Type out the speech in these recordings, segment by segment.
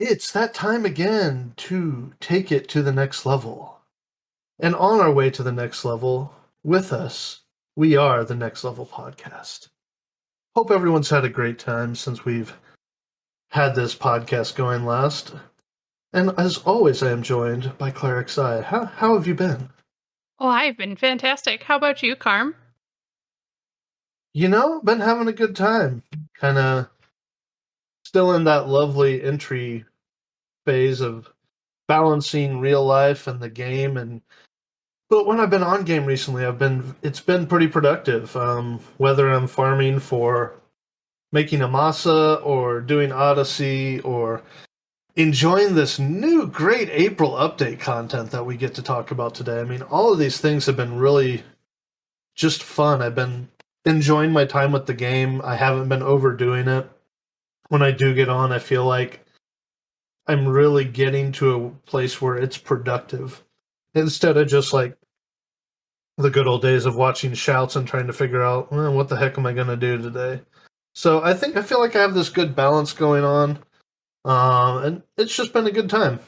It's that time again to take it to the next level. And on our way to the next level, with us, we are the Next Level Podcast. Hope everyone's had a great time since we've had this podcast going last. And as always, I am joined by FFXI. How have you been? Oh, I've been fantastic. How about you, Carm? Been having a good time. Kind of still in that lovely entry phase of balancing real life and the game. But when I've been on game recently, it's been pretty productive. Whether I'm farming for making a masa or doing Odyssey or enjoying this new great April update content that we get to talk about today. I mean, all of these things have been really just fun. I've been enjoying my time with the game. I haven't been overdoing it. When I do get on, I feel like I'm really getting to a place where it's productive instead of just like the good old days of watching shouts and trying to figure out what the heck am I going to do today. So I feel like I have this good balance going on, and it's just been a good time.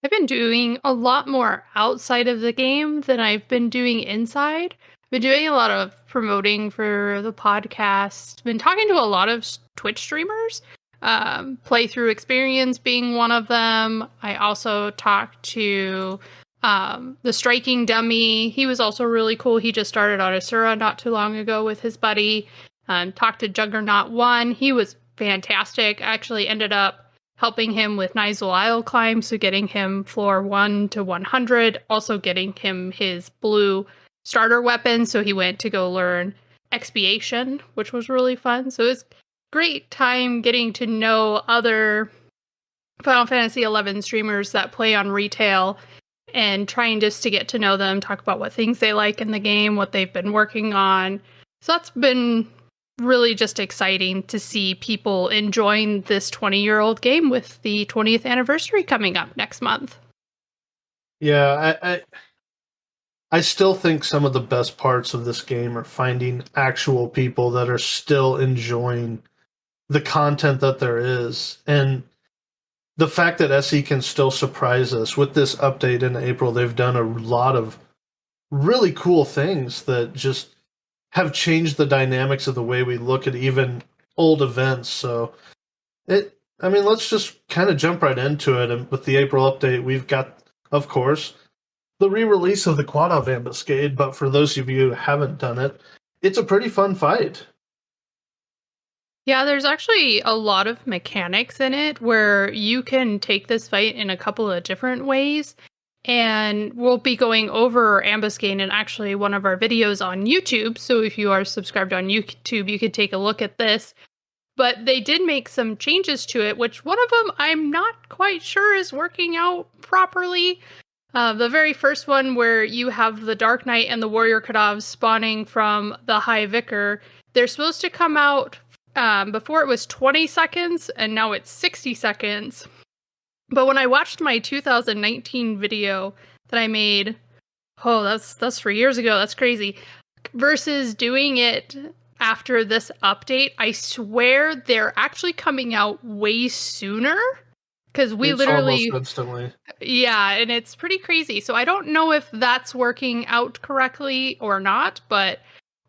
I've been doing a lot more outside of the game than I've been doing inside. I've been doing a lot of promoting for the podcast. Been talking to a lot of Twitch streamers. Playthrough experience being one of them. I also talked to the striking dummy. He was also really cool. He just started on Asura not too long ago with his buddy. Talked to Juggernaut 1. He was fantastic. Actually ended up helping him with Nizal Isle climb, so getting him floor 1 to 100, also getting him his blue starter weapon, so he went to go learn Expiation, which was really fun. So it was great time getting to know other Final Fantasy XI streamers that play on retail and trying just to get to know them, talk about what things they like in the game, what they've been working on. So that's been really just exciting to see people enjoying this 20-year-old game with the 20th anniversary coming up next month. Yeah, I still think some of the best parts of this game are finding actual people that are still enjoying the content that there is. And the fact that SE can still surprise us with this update in April, they've done a lot of really cool things that just have changed the dynamics of the way we look at even old events. So let's just kind of jump right into it. And with the April update, we've got, of course, the re-release of the Quad Ambuscade, but for those of you who haven't done it, it's a pretty fun fight. Yeah, there's actually a lot of mechanics in it where you can take this fight in a couple of different ways. And we'll be going over Ambuscade in actually one of our videos on YouTube. So if you are subscribed on YouTube, you could take a look at this. But they did make some changes to it, which one of them I'm not quite sure is working out properly. The very first one where you have the Dark Knight and the Warrior Kadavs spawning from the High Vicar, they're supposed to come out before it was 20 seconds, and now it's 60 seconds. But when I watched my 2019 video that I made, that's 3 years ago, that's crazy, versus doing it after this update, I swear they're actually coming out way sooner. Because we It's literally... almost instantly. Yeah, and it's pretty crazy. So I don't know if that's working out correctly or not, but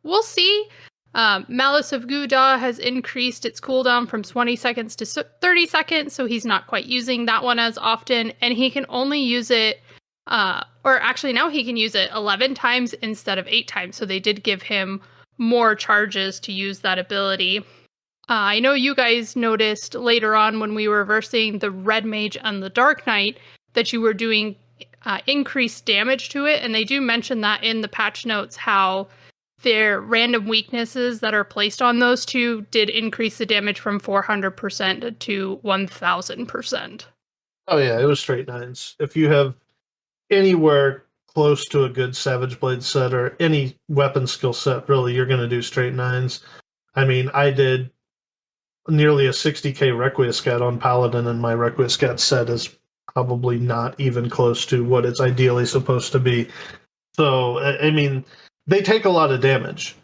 we'll see. Malice of Gouda has increased its cooldown from 20 seconds to 30 seconds, so he's not quite using that one as often, and he can only use it, or actually now he can use it 11 times instead of 8 times, so they did give him more charges to use that ability. I know you guys noticed later on when we were versing the Red Mage and the Dark Knight that you were doing increased damage to it, and they do mention that in the patch notes how their random weaknesses that are placed on those two did increase the damage from 400% to 1000%. Oh yeah, it was straight nines. If you have anywhere close to a good Savage Blade set or any weapon skill set, really, you're going to do straight nines. I mean, I did nearly a 60k Requiescat on Paladin, and my Requiescat set is probably not even close to what it's ideally supposed to be. So, I mean, they take a lot of damage,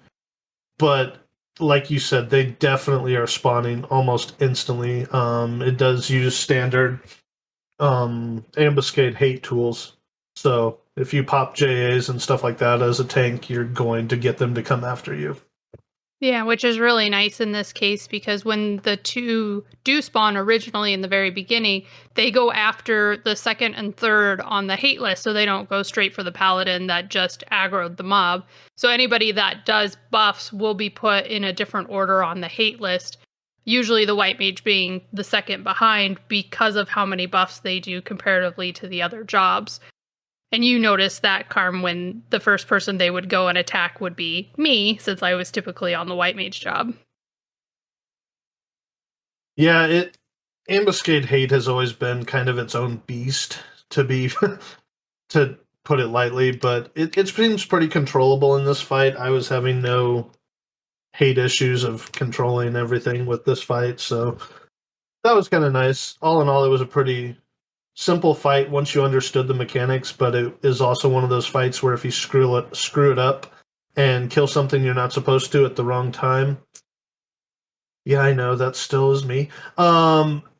but like you said, they definitely are spawning almost instantly. It does use standard ambuscade hate tools. So if you pop JAs and stuff like that as a tank, you're going to get them to come after you. Yeah, which is really nice in this case because when the two do spawn originally in the very beginning, they go after the second and third on the hate list, so they don't go straight for the paladin that just aggroed the mob. So anybody that does buffs will be put in a different order on the hate list, usually the white mage being the second behind because of how many buffs they do comparatively to the other jobs. And you notice that, Carm, when the first person they would go and attack would be me, since I was typically on the white mage job. Yeah, it ambuscade hate has always been kind of its own beast to be to put it lightly, but it seems pretty controllable in this fight. I was having no hate issues of controlling everything with this fight, so that was kind of nice. All in all, it was a pretty simple fight once you understood the mechanics, but it is also one of those fights where if you screw it up and kill something you're not supposed to at the wrong time, yeah, I know that still is me.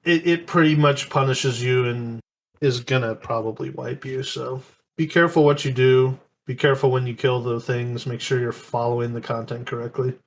It pretty much punishes you and is gonna probably wipe you. So be careful what you do. Be careful when you kill the things. Make sure you're following the content correctly.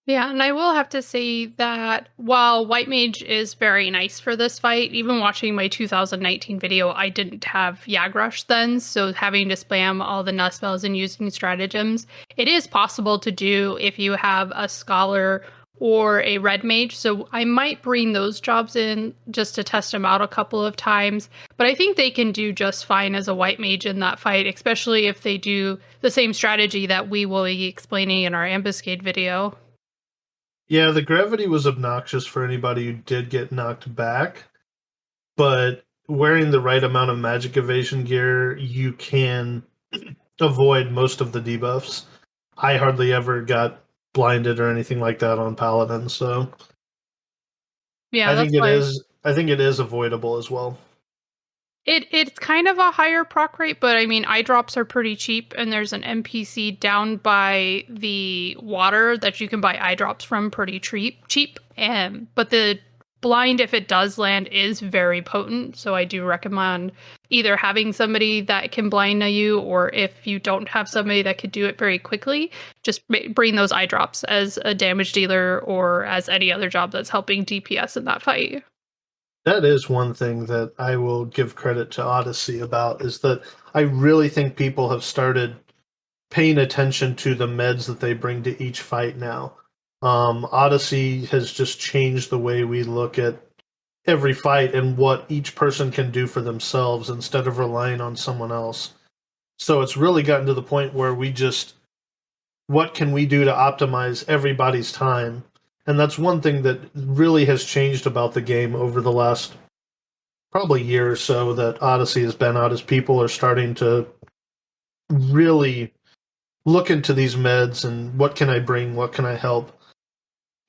Yeah, and I will have to say that while White Mage is very nice for this fight, even watching my 2019 video, I didn't have Yag Rush then, so having to spam all the nut spells and using stratagems, it is possible to do if you have a Scholar or a Red Mage, so I might bring those jobs in just to test them out a couple of times, but I think they can do just fine as a White Mage in that fight, especially if they do the same strategy that we will be explaining in our Ambuscade video. Yeah, the gravity was obnoxious for anybody who did get knocked back, but wearing the right amount of magic evasion gear, you can avoid most of the debuffs. I hardly ever got blinded or anything like that on Paladin, so Yeah, that's why I think it is avoidable as well. it's kind of a higher proc rate, but I mean, eye drops are pretty cheap, and there's an NPC down by the water that you can buy eye drops from pretty cheap. But the blind, if it does land, is very potent. So I do recommend either having somebody that can blind you, or if you don't have somebody that could do it very quickly, just bring those eye drops as a damage dealer or as any other job that's helping DPS in that fight. That is one thing that I will give credit to Odyssey about is that I really think people have started paying attention to the meds that they bring to each fight now. Odyssey has just changed the way we look at every fight and what each person can do for themselves instead of relying on someone else. So it's really gotten to the point where we just, what can we do to optimize everybody's time? And that's one thing that really has changed about the game over the last probably year or so that Odyssey has been out as people are starting to really look into these meds and what can I bring, what can I help,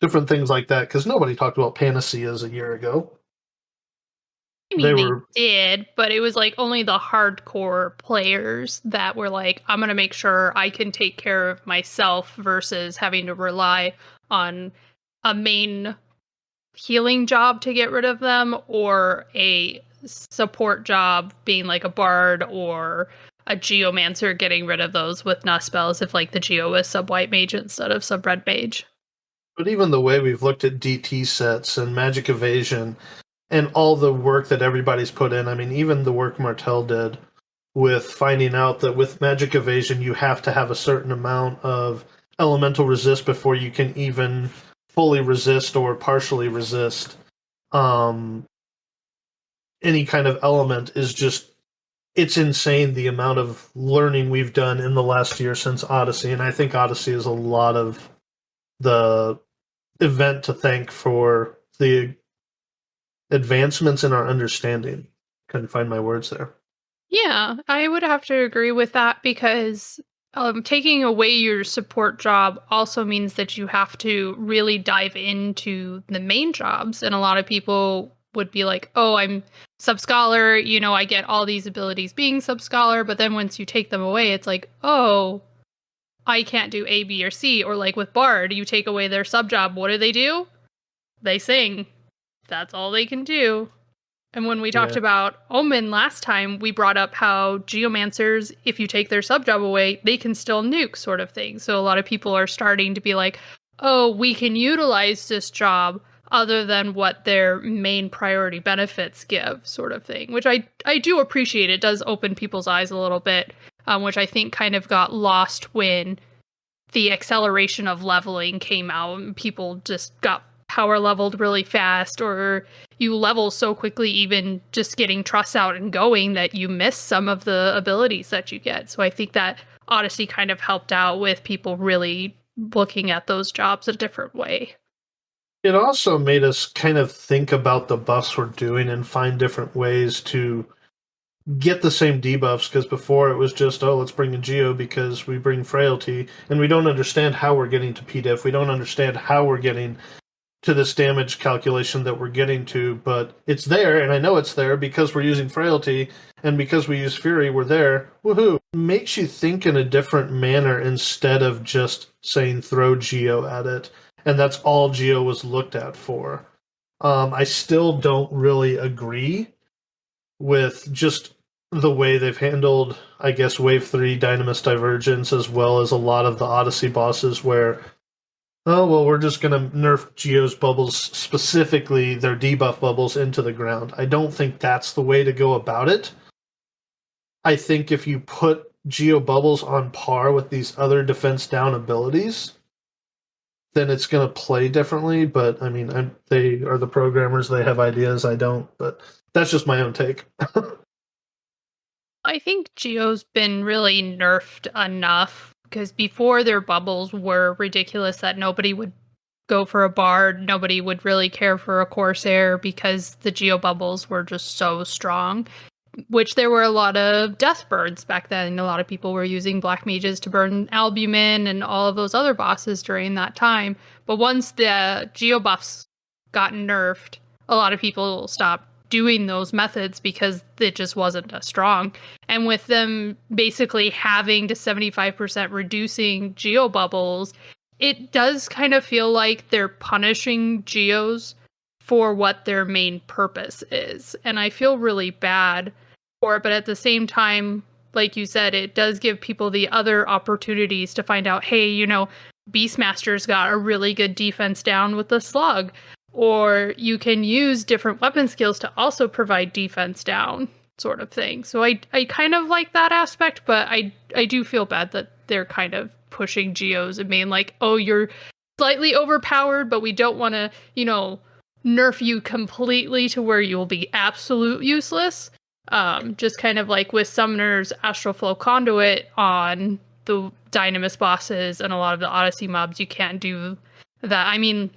different things like that. Because nobody talked about panaceas a year ago. I They mean, they were, did, but it was like only the hardcore players that were like, I'm going to make sure I can take care of myself versus having to rely on a main healing job to get rid of them or a support job being like a bard or a geomancer getting rid of those with nut spells if like the geo was sub white mage instead of sub red mage. but even the way we've looked at DT sets and magic evasion and all the work that everybody's put in. I mean, even the work Martel did with finding out that with magic evasion, you have to have a certain amount of elemental resist before you can even fully resist or partially resist um, any kind of element is just it's insane the amount of learning we've done in the last year since Odyssey, and I think Odyssey is a lot of the event to thank for the advancements in our understanding. Couldn't find my words there. Yeah, I would have to agree with that because taking away your support job also means that you have to really dive into the main jobs. And a lot of people would be like, oh, I'm sub scholar, you know, I get all these abilities being sub scholar. But then once you take them away, it's like, oh, I can't do A, B, or C. Or like with Bard, you take away their sub job. What do? They sing. That's all they can do. And when we talked Yeah. about Omen last time, we brought up how geomancers, if you take their sub job away, they can still nuke, sort of thing. So a lot of people are starting to be like, oh, we can utilize this job other than what their main priority benefits give, sort of thing, which I do appreciate. It does open people's eyes a little bit, which I think kind of got lost when the acceleration of leveling came out and people just got power leveled really fast, or you level so quickly even just getting trust out and going that you miss some of the abilities that you get. So I think that Odyssey kind of helped out with people really looking at those jobs a different way. It also made us kind of think about the buffs we're doing and find different ways to get the same debuffs, because before it was just, oh, let's bring in Geo because we bring frailty, and we don't understand how we're getting to PDIF. We don't understand how we're getting to this damage calculation that we're getting to, but it's there, and I know it's there because we're using frailty, and because we use fury, we're there. Woohoo! It makes you think in a different manner instead of just saying throw Geo at it, and that's all Geo was looked at for. I still don't really agree with just the way they've handled, I guess, Wave 3 Dynamis Divergence, as well as a lot of the Odyssey bosses, where, oh, well, we're just going to nerf Geo's bubbles, specifically their debuff bubbles, into the ground. I don't think that's the way to go about it. I think if you put Geo bubbles on par with these other defense down abilities, then it's going to play differently. But I mean, they are the programmers, they have ideas, I don't. But that's just my own take. I think Geo's been really nerfed enough because before their bubbles were ridiculous that nobody would go for a bard, nobody would really care for a corsair because the Geo bubbles were just so strong. Which there were a lot of death burns back then. A lot of people were using black mages to burn albumin and all of those other bosses during that time. But once the Geo buffs got nerfed, a lot of people stopped doing those methods because it just wasn't as strong. And with them basically having to 75% reducing Geo bubbles, it does kind of feel like they're punishing Geos for what their main purpose is. And I feel really bad for it, but at the same time, like you said, it does give people the other opportunities to find out, hey, Beastmaster's got a really good defense down with the slug. Or you can use different weapon skills to also provide defense down, sort of thing. So I kind of like that aspect, but I do feel bad that they're kind of pushing Geos and being like, oh, you're slightly overpowered, but we don't want to, nerf you completely to where you'll be absolute useless. Just kind of like with Summoner's Astral Flow Conduit on the Dynamis bosses and a lot of the Odyssey mobs, you can't do that. I mean,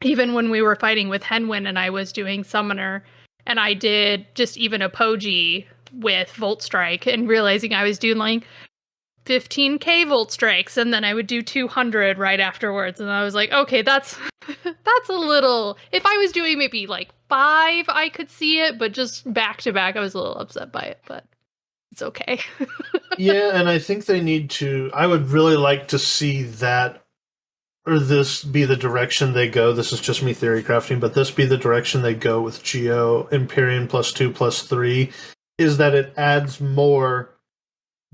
even when we were fighting with Henwin and I was doing Summoner, and I did just even a Poji with Volt Strike and realizing I was doing like 15k Volt Strikes, and then I would do 200 right afterwards, and I was like, okay, that's a little. If I was doing maybe like 5, I could see it, but just back to back, I was a little upset by it, but it's okay. Yeah, and I think they need to. I would really like to see that, or this be the direction they go. This is just me theory crafting, but this be the direction they go with Geo Empyrean +2/+3, is that it adds more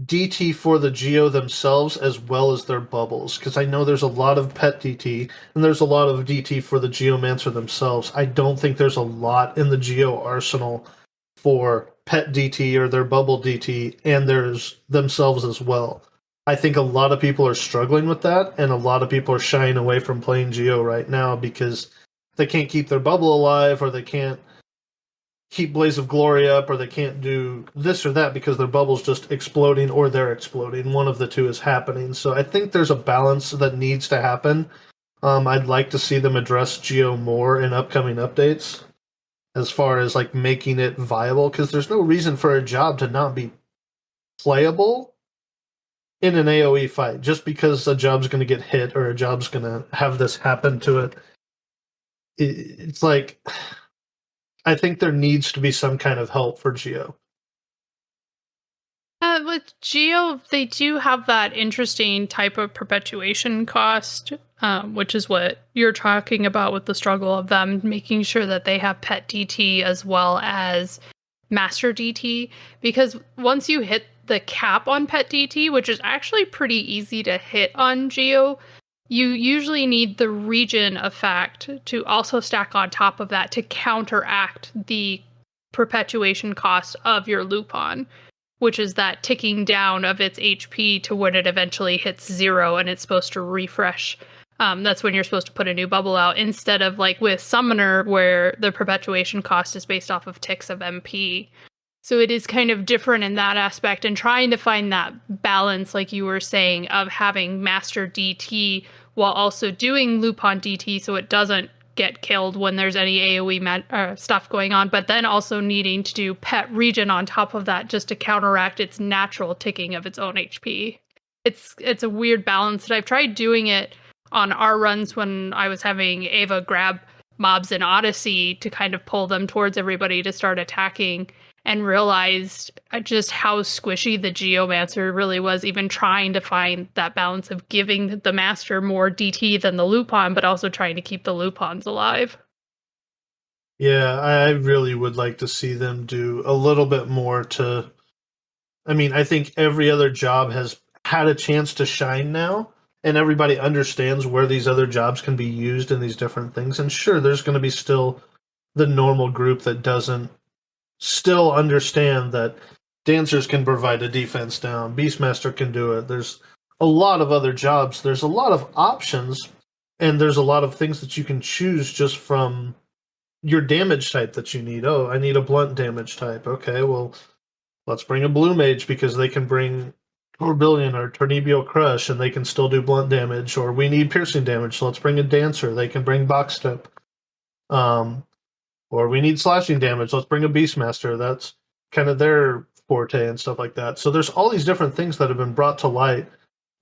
DT for the Geo themselves as well as their bubbles. Because I know there's a lot of pet DT, and there's a lot of DT for the Geomancer themselves. I don't think there's a lot in the Geo arsenal for pet DT or their bubble DT, and there's themselves as well. I think a lot of people are struggling with that, and a lot of people are shying away from playing Geo right now because they can't keep their bubble alive, or they can't keep Blaze of Glory up, or they can't do this or that because their bubble's just exploding or they're exploding. One of the two is happening. So I think there's a balance that needs to happen. I'd like to see them address Geo more in upcoming updates, as far as like making it viable, because there's no reason for a job to not be playable in an AoE fight just because a job's going to get hit or a job's going to have this happen to it. It's like, I think there needs to be some kind of help for Geo. With Geo, they do have that interesting type of perpetuation cost, which is what you're talking about with the struggle of them making sure that they have pet DT as well as master DT. Because once you hit the cap on pet DT, which is actually pretty easy to hit on Geo, you usually need the region effect to also stack on top of that to counteract the perpetuation cost of your Lupon, which is that ticking down of its HP to when it eventually hits 0 and it's supposed to refresh. That's when you're supposed to put a new bubble out, instead of like with Summoner, where the perpetuation cost is based off of ticks of MP. So it is kind of different in that aspect, and trying to find that balance, like you were saying, of having Master DT while also doing Lupon DT so it doesn't get killed when there's any AoE stuff going on, but then also needing to do pet region on top of that just to counteract its natural ticking of its own HP. It's a weird balance, and I've tried doing it on our runs when I was having Ava grab mobs in Odyssey to kind of pull them towards everybody to start attacking, and realized just how squishy the Geomancer really was, even trying to find that balance of giving the Master more DT than the Lupon, but also trying to keep the Lupons alive. Yeah, I really would like to see them do a little bit more to. I mean, I think every other job has had a chance to shine now, and everybody understands where these other jobs can be used in these different things. And sure, there's going to be still the normal group that doesn't still understand that dancers can provide a defense down, Beastmaster can do it. There's a lot of other jobs. There's a lot of options, and there's a lot of things that you can choose just from your damage type that you need. Oh, I need a blunt damage type. Okay, well, let's bring a blue mage because they can bring Tourbillon or Tornibio Crush and they can still do blunt damage. Or we need piercing damage, so let's bring a dancer. They can bring box step. Um, or we need slashing damage. Let's bring a Beastmaster. That's kind of their forte and stuff like that. So there's all these different things that have been brought to light.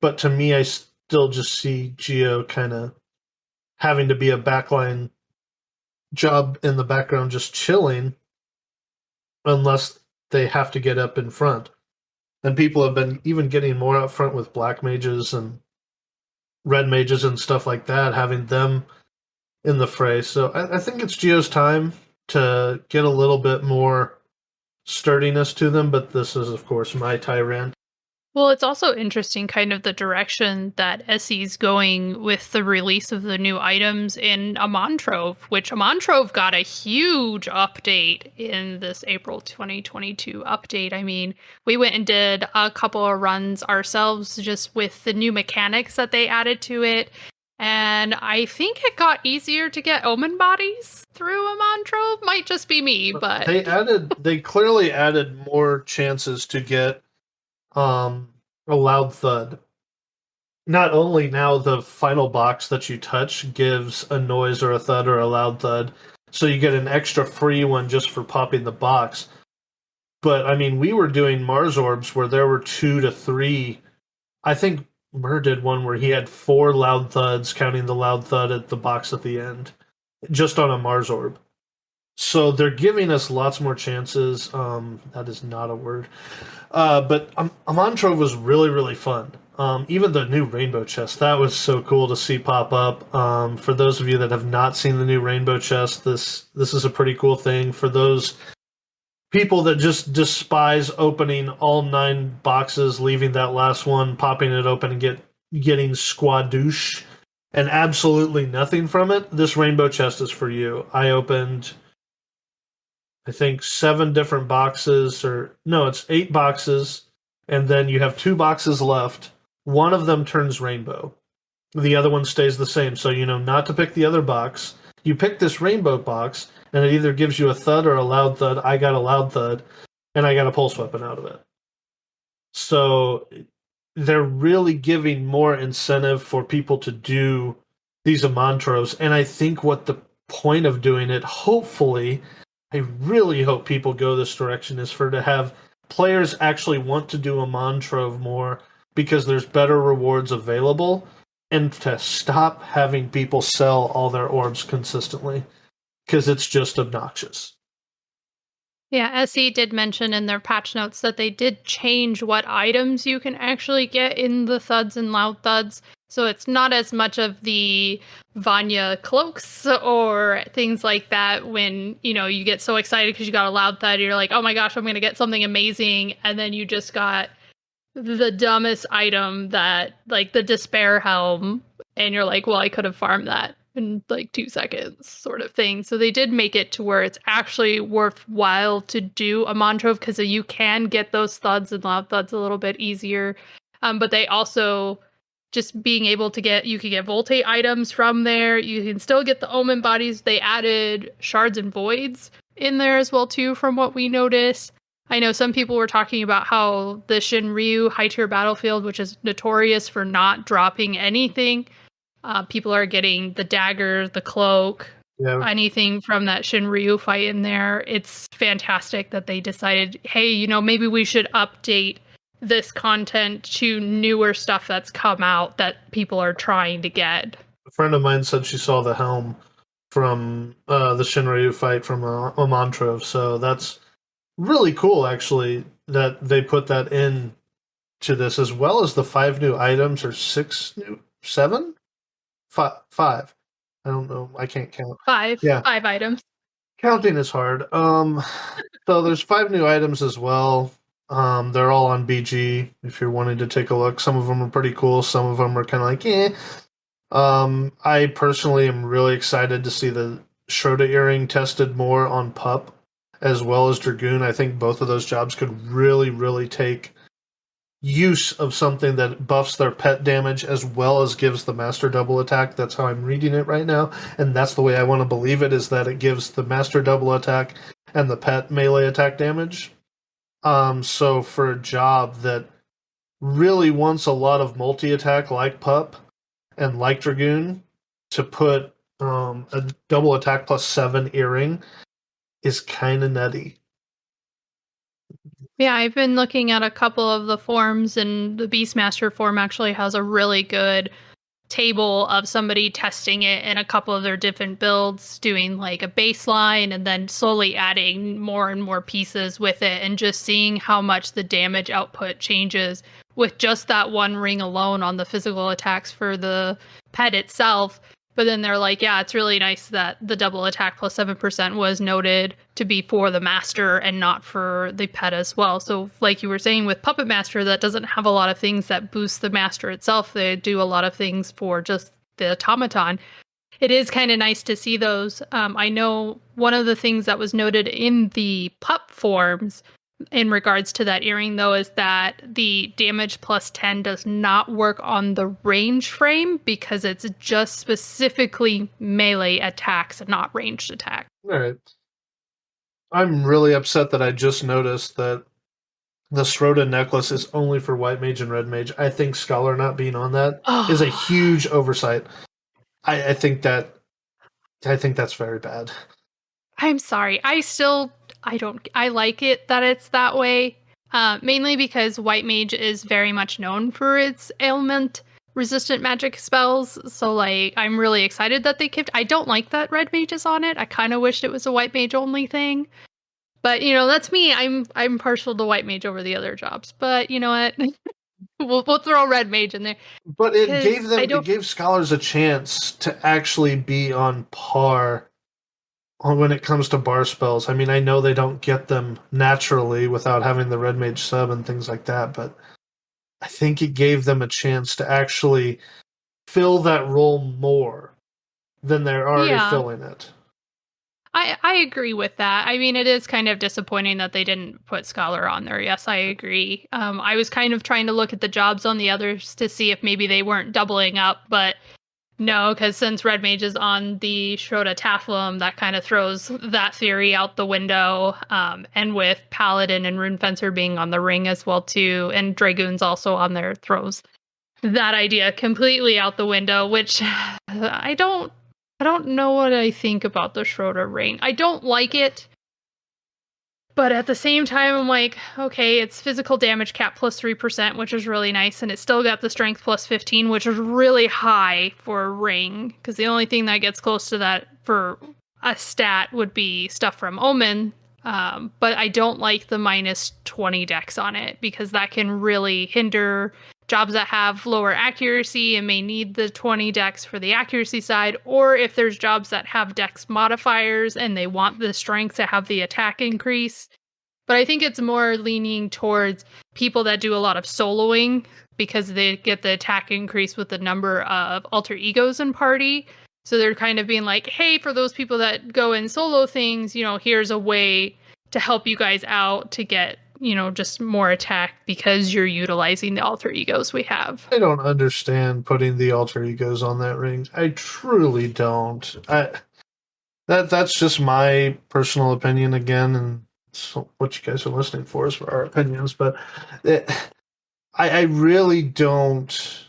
But to me, I still just see Geo kind of having to be a backline job in the background, just chilling, unless they have to get up in front. And people have been even getting more up front with black mages and red mages and stuff like that, having them in the fray. So I think it's Geo's time to get a little bit more sturdiness to them, but this is, of course, my tirade. Well, it's also interesting kind of the direction that Essie's going with the release of the new items in Amontrove, which Amontrove got a huge update in this April 2022 update. I mean, we went and did a couple of runs ourselves just with the new mechanics that they added to it. And I think it got easier to get omen bodies through Amontrove. Might just be me, but They clearly added more chances to get a loud thud. Not only now the final box that you touch gives a noise or a thud or a loud thud, so you get an extra free one just for popping the box. But I mean, we were doing Mars orbs where there were 2 to 3. I think Mur did one where he had 4 loud thuds, counting the loud thud at the box at the end, just on a Mars orb. So they're giving us lots more chances. That is not a word. But Amontrove was really, really fun. Even the new Rainbow Chest, that was so cool to see pop up. For those of you that have not seen the new Rainbow Chest, this is a pretty cool thing. For those people that just despise opening all 9 boxes, leaving that last one, popping it open and getting squadouche and absolutely nothing from it, this Rainbow Chest is for you. I opened, I think, 7 different boxes, or no, it's 8 boxes, and then you have 2 boxes left. One of them turns rainbow. The other one stays the same, so you know not to pick the other box. You pick this rainbow box, and it either gives you a thud or a loud thud. I got a loud thud, and I got a pulse weapon out of it. So they're really giving more incentive for people to do these Amontroves, and I think what the point of doing it, hopefully, I really hope people go this direction, is for to have players actually want to do Amontrove more because there's better rewards available, and to stop having people sell all their orbs consistently because it's just obnoxious. Yeah, SE did mention in their patch notes that they did change what items you can actually get in the thuds and loud thuds. So it's not as much of the Vanya cloaks or things like that when, you get so excited because you got a loud thud, you're like, oh my gosh, I'm going to get something amazing. And then you just got the dumbest item that, like the despair helm, and you're like, well, I could have farmed that in like 2 seconds, sort of thing. So they did make it to where it's actually worthwhile to do a Montrove because you can get those thuds and loud thuds a little bit easier. But they also just being able to you can get Voltate items from there. You can still get the Omen bodies. They added shards and voids in there as well too, from what we noticed. I know some people were talking about how the Shinryu high tier battlefield, which is notorious for not dropping anything, people are getting the dagger, the cloak, Yeah. anything from that Shinryu fight in there. It's fantastic that they decided, hey, maybe we should update this content to newer stuff that's come out that people are trying to get. A friend of mine said she saw the helm from the Shinryu fight from Montrove, so that's really cool, actually, that they put that in to this, as well as the 5 new items, or 7, 5. I don't know. I can't count. Five, Yeah, five items. counting is hard. So there's 5 new items as well. They're all on BG. If you're wanting to take a look, some of them are pretty cool. Some of them are kind of like, eh. I personally am really excited to see the Schroeder earring tested more on Pup as well as Dragoon. I think both of those jobs could really, really take use of something that buffs their pet damage as well as gives the master double attack. That's how I'm reading it right now, and that's the way I want to believe it, is that it gives the master double attack and the pet melee attack damage. So for a job that really wants a lot of multi-attack like Pup and like Dragoon, to put a double attack plus 7 earring is kind of nutty. Yeah, I've been looking at a couple of the forms, and the Beastmaster form actually has a really good table of somebody testing it in a couple of their different builds, doing like a baseline and then slowly adding more and more pieces with it, and just seeing how much the damage output changes with just that one ring alone on the physical attacks for the pet itself. But then they're like, yeah, it's really nice that the double attack plus 7% was noted to be for the master and not for the pet as well. So like you were saying with Puppet Master, that doesn't have a lot of things that boost the master itself. They do a lot of things for just the automaton. It is kind of nice to see those. I know one of the things that was noted in the pup forms in regards to that earring, though, is that the damage plus 10 does not work on the range frame because it's just specifically melee attacks and not ranged attacks. All right. I'm really upset that I just noticed that the Sroda necklace is only for White Mage and Red Mage. I think Scholar not being on that is a huge oversight. I think that's very bad. I'm sorry. I like it that it's that way. Mainly because White Mage is very much known for its ailment resistant magic spells. So like I'm really excited that they kept. I don't like that Red Mage is on it. I kind of wished it was a White Mage only thing. But that's me. I'm partial to White Mage over the other jobs. But you know what? we'll throw Red Mage in there. But it gave I them don't. it gave Scholars a chance to actually be on par when it comes to bar spells. I mean, I know they don't get them naturally without having the Red Mage sub and things like that, but I think it gave them a chance to actually fill that role more than they're already Yeah. filling it. I agree with that. I mean, it is kind of disappointing that they didn't put Scholar on there. Yes, I agree. I was kind of trying to look at the jobs on the others to see if maybe they weren't doubling up, but no, because since Red Mage is on the Schroda Taflum, that kind of throws that theory out the window. And with Paladin and Rune Fencer being on the ring as well too, and Dragoon's also on there, throws that idea completely out the window, which I don't know what I think about the Schroeder ring. I don't like it, but at the same time, I'm like, okay, it's physical damage cap plus 3%, which is really nice, and it's still got the strength plus 15, which is really high for a ring, because the only thing that gets close to that for a stat would be stuff from Omen, But I don't like the minus 20 dex on it because that can really hinder jobs that have lower accuracy and may need the 20 dex for the accuracy side, or if there's jobs that have dex modifiers and they want the strength to have the attack increase. But I think it's more leaning towards people that do a lot of soloing because they get the attack increase with the number of alter egos in party. So they're kind of being like, hey, for those people that go in solo things, here's a way to help you guys out to get, just more attack because you're utilizing the alter egos we have. I don't understand putting the alter egos on that ring. I truly don't. That's just my personal opinion again, and so what you guys are listening for is for our opinions. But it, I really don't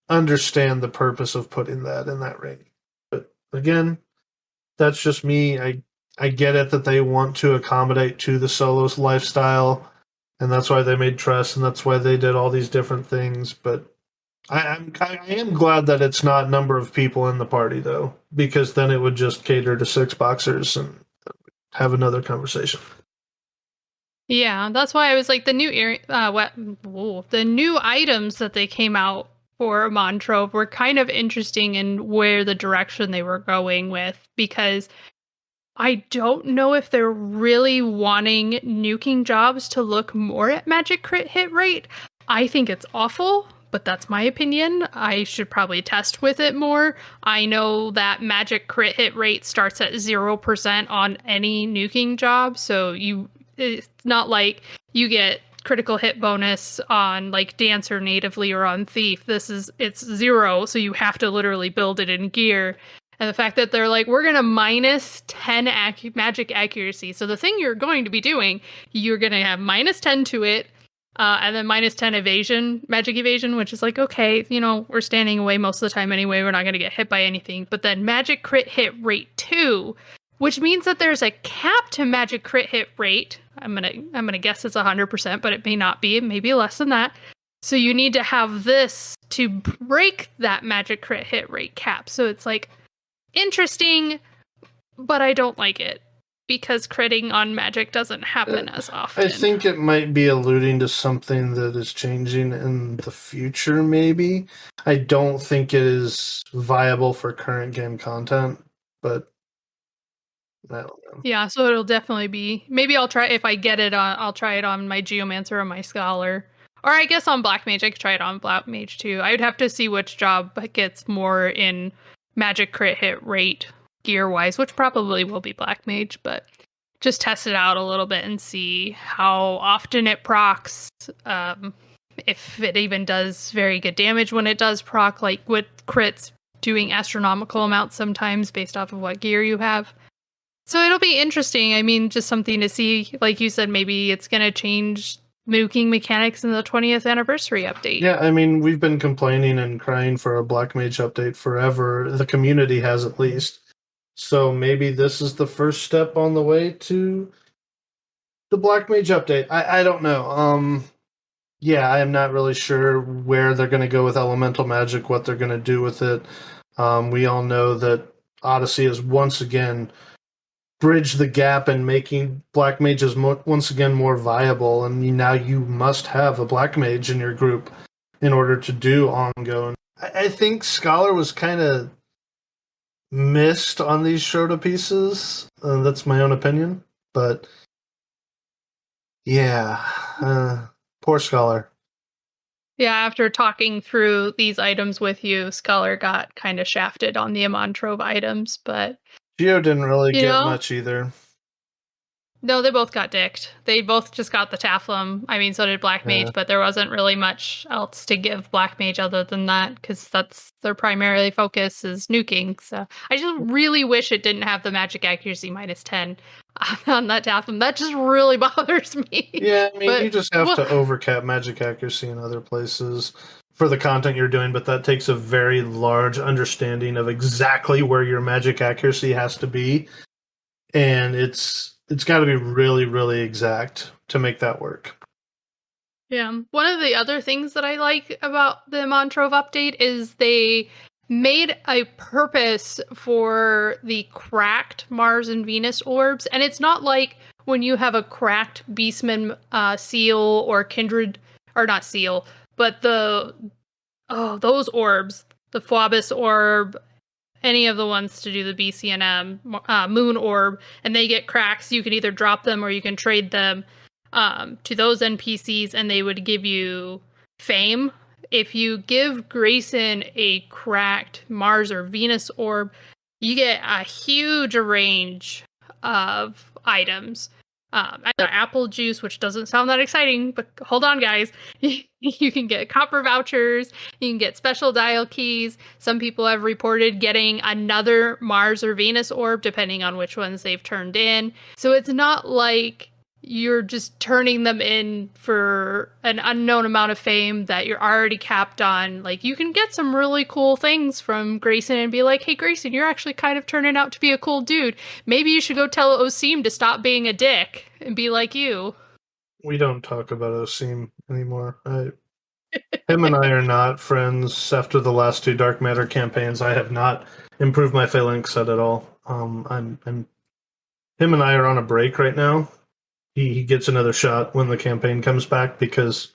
understand the purpose of putting that in that ring. But again, that's just me. I get it that they want to accommodate to the solos lifestyle, and that's why they made trust, and that's why they did all these different things. But I am glad that it's not number of people in the party though, because then it would just cater to six boxers and have another conversation. Yeah, that's why I was like the new items that they came out for Montrove were kind of interesting in where the direction they were going with, because I don't know if they're really wanting nuking jobs to look more at magic crit hit rate. I think it's awful, but that's my opinion. I should probably test with it more. I know that magic crit hit rate starts at 0% on any nuking job, so it's not like you get critical hit bonus on like Dancer natively or on Thief. It's 0, so you have to literally build it in gear. And the fact that they're like, we're going to minus 10 magic accuracy. So the thing you're going to be doing, you're going to have minus 10 to it, and then minus 10 evasion, magic evasion, which is like, okay, we're standing away most of the time anyway. We're not going to get hit by anything. But then magic crit hit rate 2, which means that there's a cap to magic crit hit rate. I'm gonna guess it's 100%, but it may not be. It may be less than that. So you need to have this to break that magic crit hit rate cap. So it's like, interesting, but I don't like it because critting on magic doesn't happen as often. I think it might be alluding to something that is changing in the future, maybe. I don't think it is viable for current game content, but I don't know. Yeah, so it'll definitely be. Maybe I'll try if I get it on. I'll try it on my Geomancer or my Scholar, or I guess on Black Mage. I could try it on Black Mage too. I would have to see which job gets more in magic crit hit rate gear wise, which probably will be Black Mage, but just test it out a little bit and see how often it procs. If it even does very good damage when it does proc, like with crits doing astronomical amounts sometimes based off of what gear you have. So it'll be interesting. I mean, just something to see. Like you said, maybe it's going to change mooking mechanics in the 20th anniversary update. Yeah, I mean, we've been complaining and crying for a Black Mage update forever. The community has, at least. So maybe this is the first step on the way to the Black Mage update. I don't know. Yeah, I am not really sure where they're going to go with elemental magic, what they're going to do with it. We all know that Odyssey is once again bridge the gap in making black mages once again more viable, and now you must have a black mage in your group in order to do ongoing. I think Scholar was kind of missed on these Shota pieces. That's my own opinion, but yeah, poor Scholar. Yeah, after talking through these items with you, Scholar got kind of shafted on the Amontrove items, but Geo didn't really get much either. No, they both got dicked. They both just got the Taflum. I mean, so did Black Mage, but there wasn't really much else to give Black Mage other than that, because that's their primary focus is nuking. So I just really wish it didn't have the magic accuracy minus 10 on that Taflum. That just really bothers me. Yeah, I mean, you just have to overcap magic accuracy in other places for the content you're doing, but that takes a very large understanding of exactly where your magic accuracy has to be. And it's got to be really, really exact to make that work. Yeah. One of the other things that I like about the Montrove update is they made a purpose for the cracked Mars and Venus orbs, and it's not like when you have a cracked Beastman seal or Kindred, or not seal, but those orbs, the Phobos orb, any of the ones to do the BCNM moon orb, and they get cracks. You can either drop them or you can trade them to those NPCs, and they would give you fame. If you give Grayson a cracked Mars or Venus orb, you get a huge range of items. Apple juice, which doesn't sound that exciting, but hold on, guys. You can get copper vouchers, you can get special dial keys. Some people have reported getting another Mars or Venus orb, depending on which ones they've turned in. So it's not like you're just turning them in for an unknown amount of fame that you're already capped on. Like, you can get some really cool things from Grayson and be like, hey, Grayson, you're actually kind of turning out to be a cool dude. Maybe you should go tell Osim to stop being a dick and be like you. We don't talk about Osim anymore. Him and I are not friends after the last two Dark Matter campaigns. I have not improved my phalanx set at all. I'm him and I are on a break right now. He gets another shot when the campaign comes back because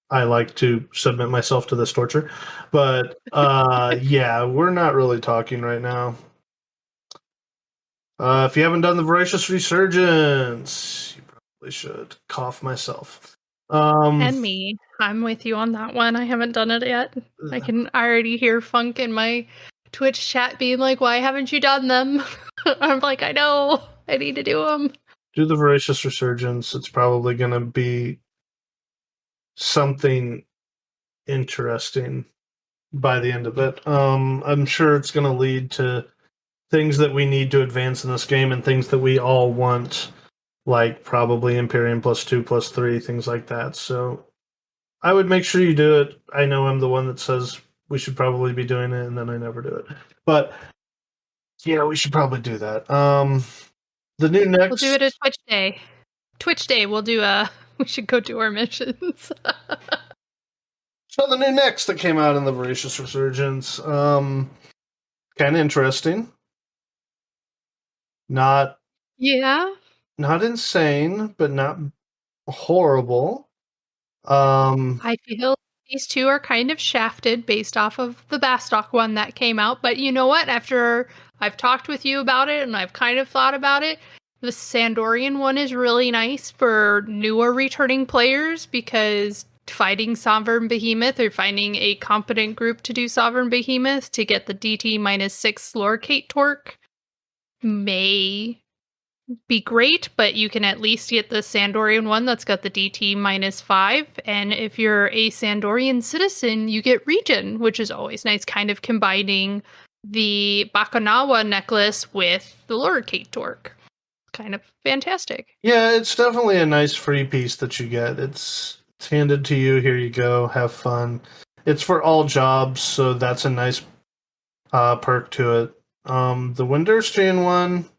I like to submit myself to this torture. But yeah, we're not really talking right now. If you haven't done the Voracious Resurgence, you probably should. Cough myself. And me. I'm with you on that one. I haven't done it yet. I can already hear Funk in my Twitch chat being like, why haven't you done them? I'm like, I know. I need to do them. Do the Voracious Resurgence. It's probably going to be something interesting by the end of it. I'm sure it's going to lead to things that we need to advance in this game and things that we all want, like probably Imperium +2, +3, things like that. So I would make sure you do it. I know I'm the one that says we should probably be doing it, and then I never do it. But yeah, we should probably do that. The new next. We'll do it at Twitch Day. Twitch Day, we'll do we should go do our missions. So the new next that came out in the Voracious Resurgence, kind of interesting. Not insane, but not horrible. I feel these two are kind of shafted based off of the Bastock one that came out, but you know what? After I've talked with you about it and I've kind of thought about it, the Sandorian one is really nice for newer returning players because fighting Sovereign Behemoth or finding a competent group to do Sovereign Behemoth to get the DT -6 Loricate torque may be great, but you can at least get the Sandorian one that's got the DT -5. And if you're a Sandorian citizen, you get Regen, which is always nice, kind of combining the Bakanawa necklace with the Loricate torque. Kind of fantastic. Yeah, it's definitely a nice free piece that you get. It's handed to you. Here you go. Have fun. It's for all jobs, so that's a nice perk to it. The Windurstrian one.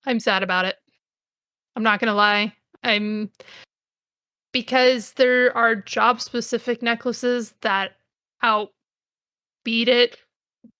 I'm sad about it. I'm not gonna lie. Because there are job-specific necklaces that outbeat it.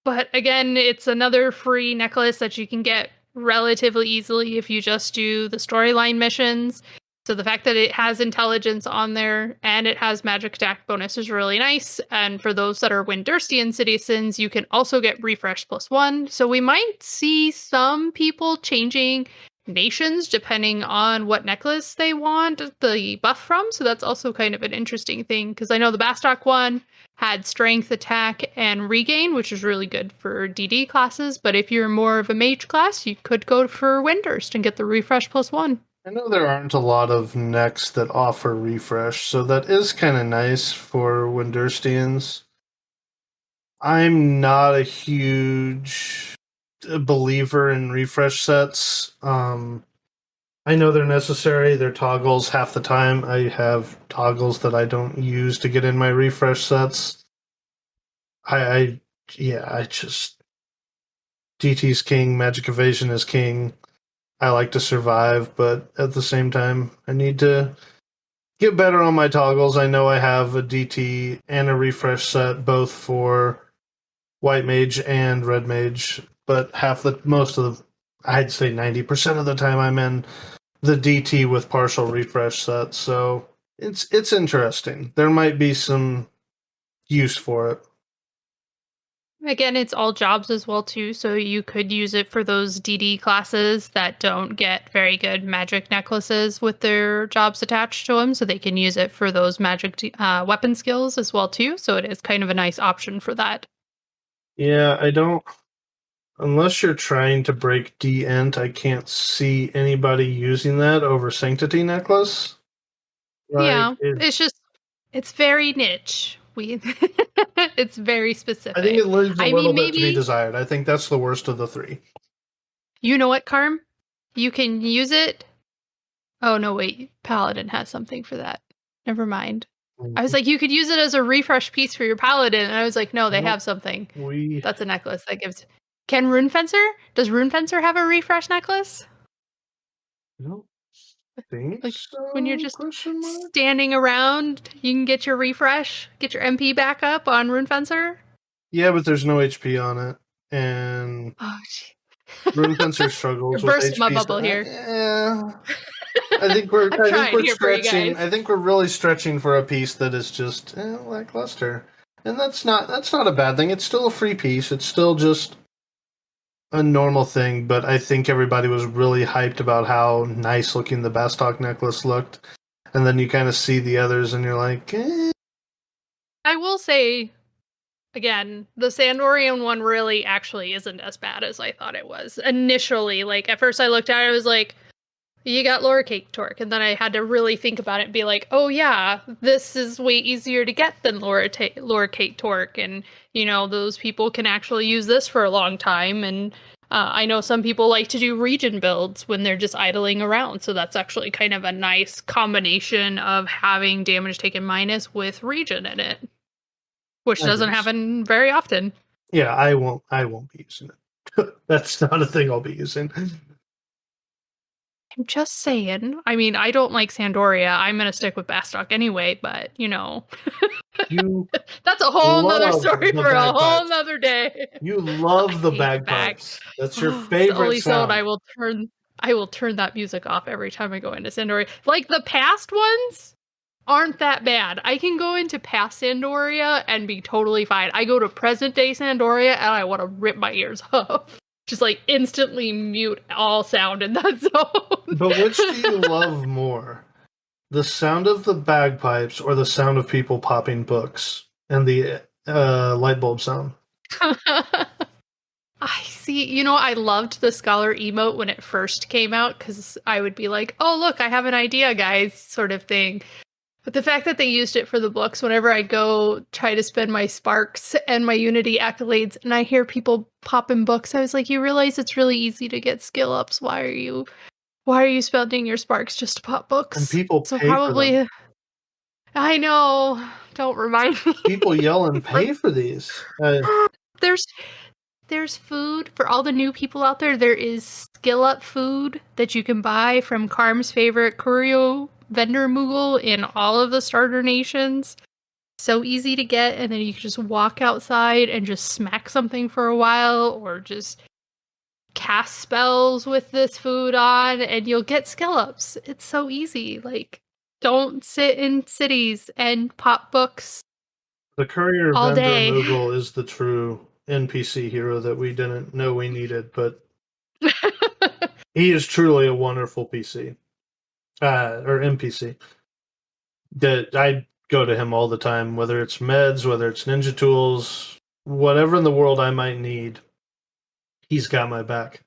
But again, it's another free necklace that you can get relatively easily if you just do the storyline missions. So the fact that it has intelligence on there and it has magic attack bonus is really nice. And for those that are Windurstian citizens, you can also get refresh +1. So we might see some people changing nations depending on what necklace they want the buff from. So that's also kind of an interesting thing because I know the Bastock one had strength, attack, and regain, which is really good for DD classes. But if you're more of a mage class, you could go for Windurst and get the refresh +1. I know there aren't a lot of necks that offer refresh, so that is kind of nice for Windurstians. I'm not a huge believer in refresh sets. I know they're necessary. They're toggles half the time. I have toggles that I don't use to get in my refresh sets. I just DT's king, Magic Evasion is king. I like to survive, but at the same time, I need to get better on my toggles. I know I have a DT and a refresh set, both for white mage and red mage, but I'd say 90% of the time I'm in the DT with partial refresh set. So it's interesting. There might be some use for it. Again, it's all jobs as well too, so you could use it for those DD classes that don't get very good magic necklaces with their jobs attached to them, so they can use it for those magic weapon skills as well too. So it is kind of a nice option for that. Yeah, I don't. Unless you're trying to break D-Ent, I can't see anybody using that over Sanctity Necklace. Like, Yeah, it's very niche. We it's very I think it specific. leaves a I little mean, bit to be maybe desired. I think that's the worst of the three. you know what, Carm? You can use it. Oh no, wait. Paladin has something for that. Never mind. I was Mhm. like, you could use it as a refresh piece for your paladin, and I was like, no, they Nope. have something. We That's a necklace that gives. Can Rune Fencer? Does Rune Fencer have a refresh necklace? don't think Like when you're so? just Question mark. standing around, you can get your refresh, get your MP back up on Rune Fencer. Yeah, but there's no HP on it, and Oh, gee. Rune Fencer You're struggles with bursting my HP. bubble here. Yeah, I'm I think trying we're here for you stretching. guys. I think we're really stretching for a piece that is just lackluster, and that's not a bad thing. It's still a free piece. It's still just a normal thing. But I think everybody was really hyped about how nice looking the Bastok necklace looked, and then you kind of see the others, and you're like, I will say again, the Sandorian one really actually isn't as bad as I thought it was initially. Like at first I looked at it, I was like, you got Laura Cake Torque, and then I had to really think about it and be like, oh yeah, this is way easier to get than Laura Cake Torque, and you know those people can actually use this for a long time. And I know some people like to do region builds when they're just idling around, so that's actually kind of a nice combination of having damage taken minus with region in it, which I doesn't think so. happen very often. Yeah, I won't be using it. That's not a thing I'll be using. I'm just saying. I mean, I don't like Sandoria. I'm gonna stick with Bastok anyway, but you know, You that's a whole nother love story the for a whole bagpipes. nother day. You I love the hate the bag. bagpipes. That's your Oh, it's the favorite only zone sound. I will turn that music off every time I go into Sandoria. Like the past ones aren't that bad. I can go into past Sandoria and be totally fine. I go to present day Sandoria and I want to rip my ears off. Just like instantly mute all sound in that But which do you zone. love more? The sound of the bagpipes or the sound of people popping books and the light bulb sound? I see. You know, I loved the scholar emote when it first came out because I would be like, oh, look, I have an idea, guys, sort of thing. But the fact that they used it for the books, whenever I go try to spend my sparks and my Unity accolades and I hear people popping books, I was like, you realize it's really easy to get skill ups. Why are you spending your sparks just to pop And books? people So pay for them. probably I know. Don't remind me. People yell and pay for these. there's There's food for all the new people out there. There is skill up food that you can buy from Carm's favorite Curio vendor Moogle in all of the starter nations. So easy to get, and then you can just walk outside and just smack something for a while, or just cast spells with this food on, and you'll get skill ups. It's so easy. Like, don't sit in cities and pop books The courier all vendor day. Moogle is the true NPC hero that we didn't know we needed, but he is truly a wonderful PC or NPC. That I go to him all the time, whether it's meds, whether it's ninja tools, whatever in the world I might need. He's got my back.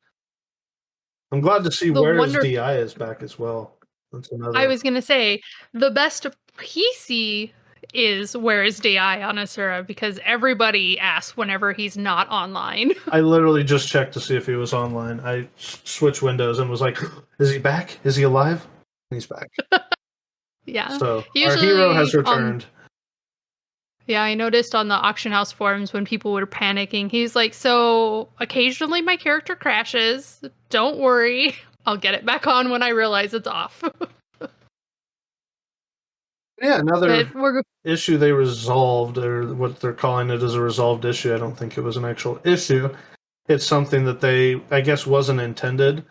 I'm glad to see the where his wonder DI is back as well. That's I another. was gonna say the best PC is where is DI on Asura because everybody asks whenever he's not online. I literally just checked to see if he was online. I switched windows and was like, "Is he back? Is he alive?" And he's back. Yeah. So our hero has Usually on returned. yeah, I noticed on the auction house forums when people were panicking, he's like, so occasionally my character crashes. Don't worry. I'll get it back on when I realize it's off. Yeah, another But we're issue they resolved, or what they're calling it, is a resolved issue. I don't think it was an actual issue. It's something that they, I guess, wasn't intended.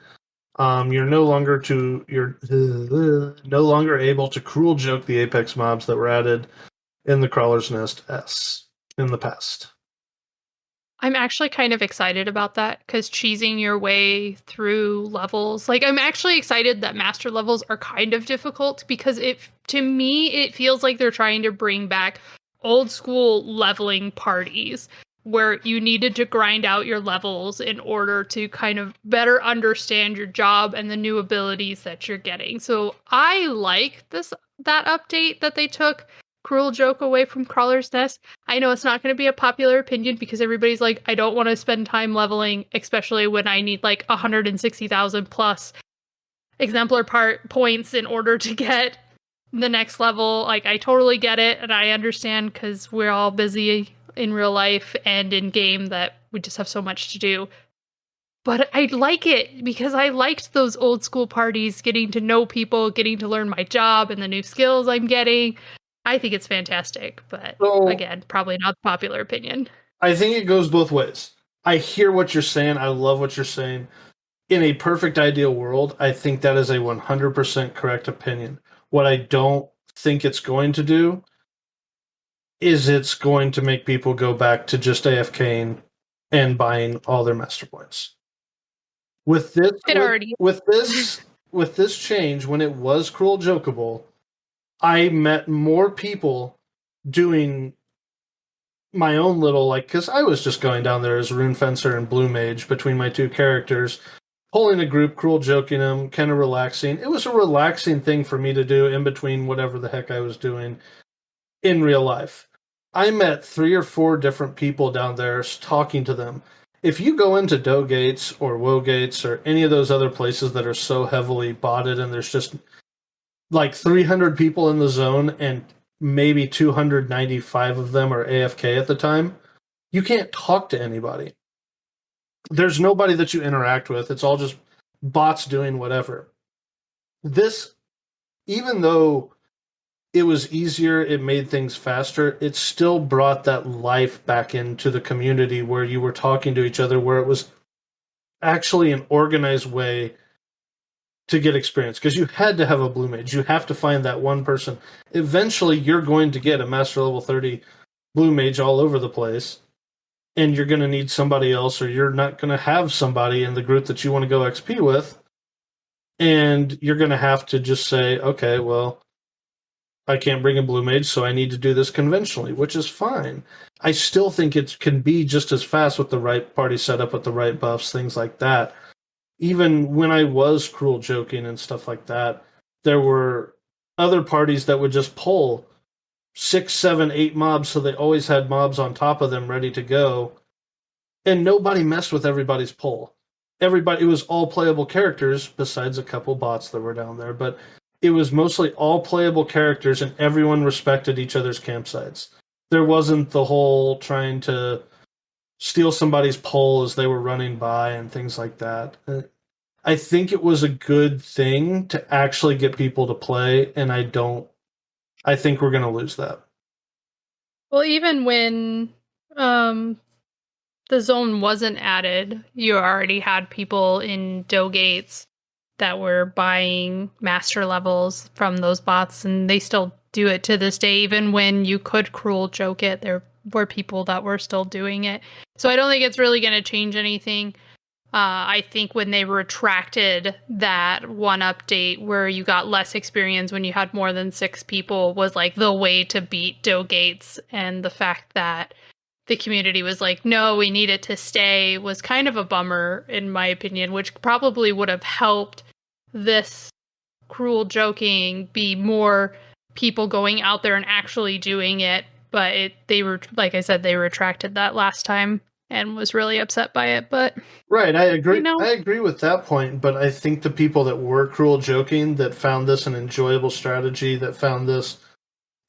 You're no longer to you're no longer able to cruel joke the apex mobs that were added in the Crawler's Nest S in the past. I'm actually kind of excited about that because cheesing your way through levels, like I'm actually excited that master levels are kind of difficult because to me it feels like they're trying to bring back old school leveling parties where you needed to grind out your levels in order to kind of better understand your job and the new abilities that you're getting. So I like that update that they took Cruel Joke away from Crawler's Nest. I know it's not going to be a popular opinion because everybody's like, I don't want to spend time leveling, especially when I need like 160,000 plus exemplar part points in order to get the next level. Like, I totally get it, and I understand because we're all busy in real life and in game that we just have so much to do. But I like it because I liked those old school parties, getting to know people, getting to learn my job and the new skills I'm getting. I think it's fantastic, but So again, probably not the popular opinion. I think it goes both ways. I hear what you're saying. I love what you're saying. In a perfect ideal world, I think that is a 100% correct opinion. What I don't think it's going to do is it's going to make people go back to just AFKing and buying all their master points. With this, It already with this change, when it was Cruel Jokeable, I met more people doing my own little, like, because I was just going down there as Rune Fencer and Blue Mage between my two characters, pulling a group, cruel joking them, kind of relaxing. It was a relaxing thing for me to do in between whatever the heck I was doing in real life. I met 3 or 4 different people down there talking to them. If you go into Doe Gates or Woe Gates or any of those other places that are so heavily botted and there's just like 300 people in the zone and maybe 295 of them are AFK at the time, you can't talk to anybody. There's nobody that you interact with. It's all just bots doing whatever. This, even though it was easier, it made things faster, it still brought that life back into the community where you were talking to each other, where it was actually an organized way to get experience, because you had to have a blue mage. You have to find that one person. Eventually, you're going to get a master level 30 blue mage all over the place, and you're going to need somebody else, or you're not going to have somebody in the group that you want to go XP with, and you're going to have to just say, okay, well, I can't bring a blue mage, so I need to do this conventionally, which is fine. I still think it can be just as fast with the right party setup, with the right buffs, things like that. Even when I was cruel joking and stuff like that, there were other parties that would just pull 6, 7, 8 mobs, so they always had mobs on top of them ready to go, and nobody messed with everybody's pull. Everybody, it was all playable characters besides a couple bots that were down there, but it was mostly all playable characters, and everyone respected each other's campsites. There wasn't the whole trying to steal somebody's pull as they were running by and things like that. I think it was a good thing to actually get people to play, and I think we're going to lose that. well, even when um the zone wasn't added, you already had people in Doe Gates that were buying master levels from those bots, and they still do it to this day. Even when you could cruel joke it, there were people that were still doing it. So I don't think it's really going to change anything. I think when they retracted that one update where you got less experience when you had more than 6 people was like the way to beat Doe Gates, and the fact that the community was like, no, we need it to stay was kind of a bummer, in my opinion, which probably would have helped this cruel joking be more people going out there and actually doing it. But they were, like I said, they retracted that last time and was really upset by it. But Right, I agree. you know, I agree with that point, but I think the people that were cruel joking, that found this an enjoyable strategy, that found this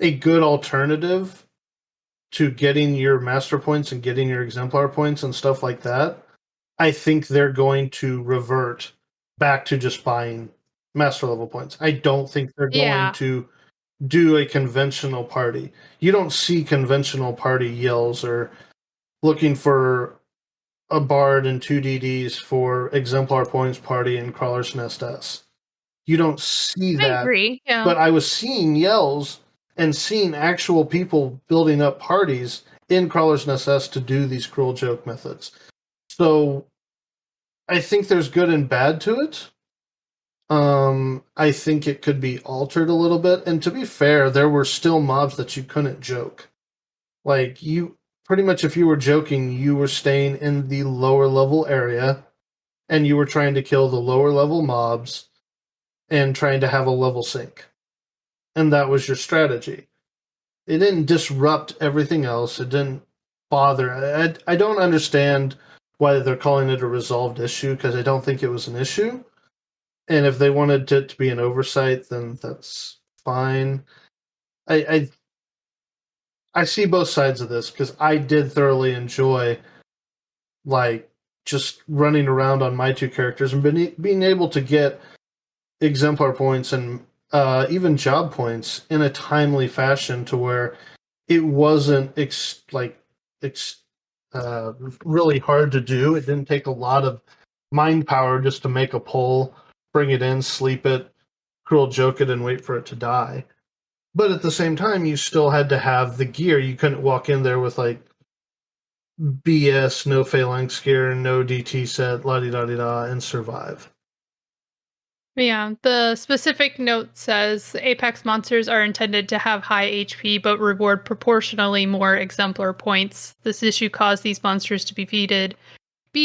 a good alternative to getting your master points and getting your exemplar points and stuff like that, I think they're going to revert back to just buying master level points. I don't think they're going yeah, to do a conventional party. You don't see conventional party yells or looking for a bard and two DDs for exemplar points party in Crawler's Nest S. You don't see I that. agree. Yeah. But I was seeing yells and seeing actual people building up parties in Crawler's Nest S to do these cruel joke methods. So I think there's good and bad to it. I think it could be altered a little bit. And to be fair, there were still mobs that you couldn't joke. Like, you pretty much, if you were joking, you were staying in the lower level area and you were trying to kill the lower level mobs and trying to have a level sync. And that was your strategy. It didn't disrupt everything else. It didn't bother. I don't understand why they're calling it a resolved issue, because I don't think it was an issue. And if they wanted it to be an oversight, then that's fine. I I see both sides of this, because I did thoroughly enjoy, like, just running around on my two characters and being able to get exemplar points and even job points in a timely fashion, to where it wasn't ex- really hard to do. It didn't take a lot of mind power just to make a pull, bring it in, sleep it, cruel joke it, and wait for it to die. But at the same time, you still had to have the gear. You couldn't walk in there with like BS, no phalanx gear, no DT set, la di da di da, and survive. Yeah, the specific note says Apex monsters are intended to have high HP but reward proportionally more exemplar points. This issue caused these monsters to be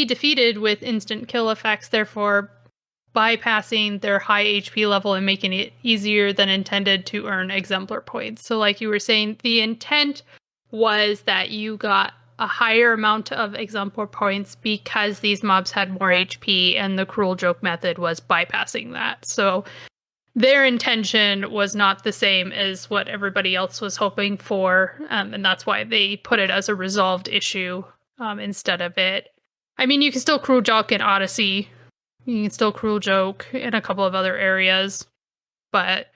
defeated with instant kill effects, therefore bypassing their high HP level and making it easier than intended to earn exemplar points. So like you were saying, the intent was that you got a higher amount of exemplar points because these mobs had more HP, and the cruel joke method was bypassing that. So their intention was not the same as what everybody else was hoping for, and that's why they put it as a resolved issue instead of it. I mean, you can still cruel joke in Odyssey, you can still cruel joke in a couple of other areas, but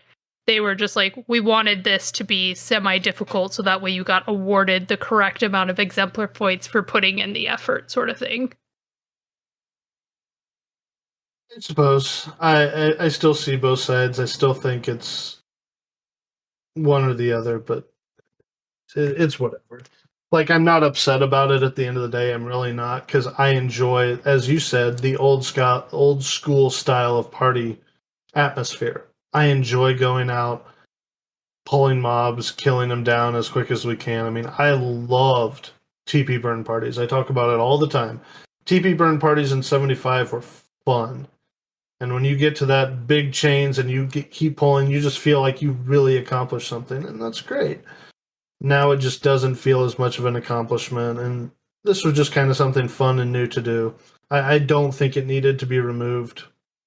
they were just like, we wanted this to be semi-difficult so that way you got awarded the correct amount of exemplar points for putting in the effort, sort of thing. I suppose I still see both sides. I still think it's one or the other, but it's whatever. Like, I'm not upset about it at the end of the day. I'm really not, because I enjoy, as you said, the old school style of party atmosphere. I enjoy going out, pulling mobs, killing them down as quick as we can. I mean, I loved TP burn parties. I talk about it all the time. TP burn parties in 75 were fun. And when you get to that big chains and keep pulling, you just feel like you really accomplished something, and that's great. Now it just doesn't feel as much of an accomplishment, and this was just kind of something fun and new to do. I don't think it needed to be removed,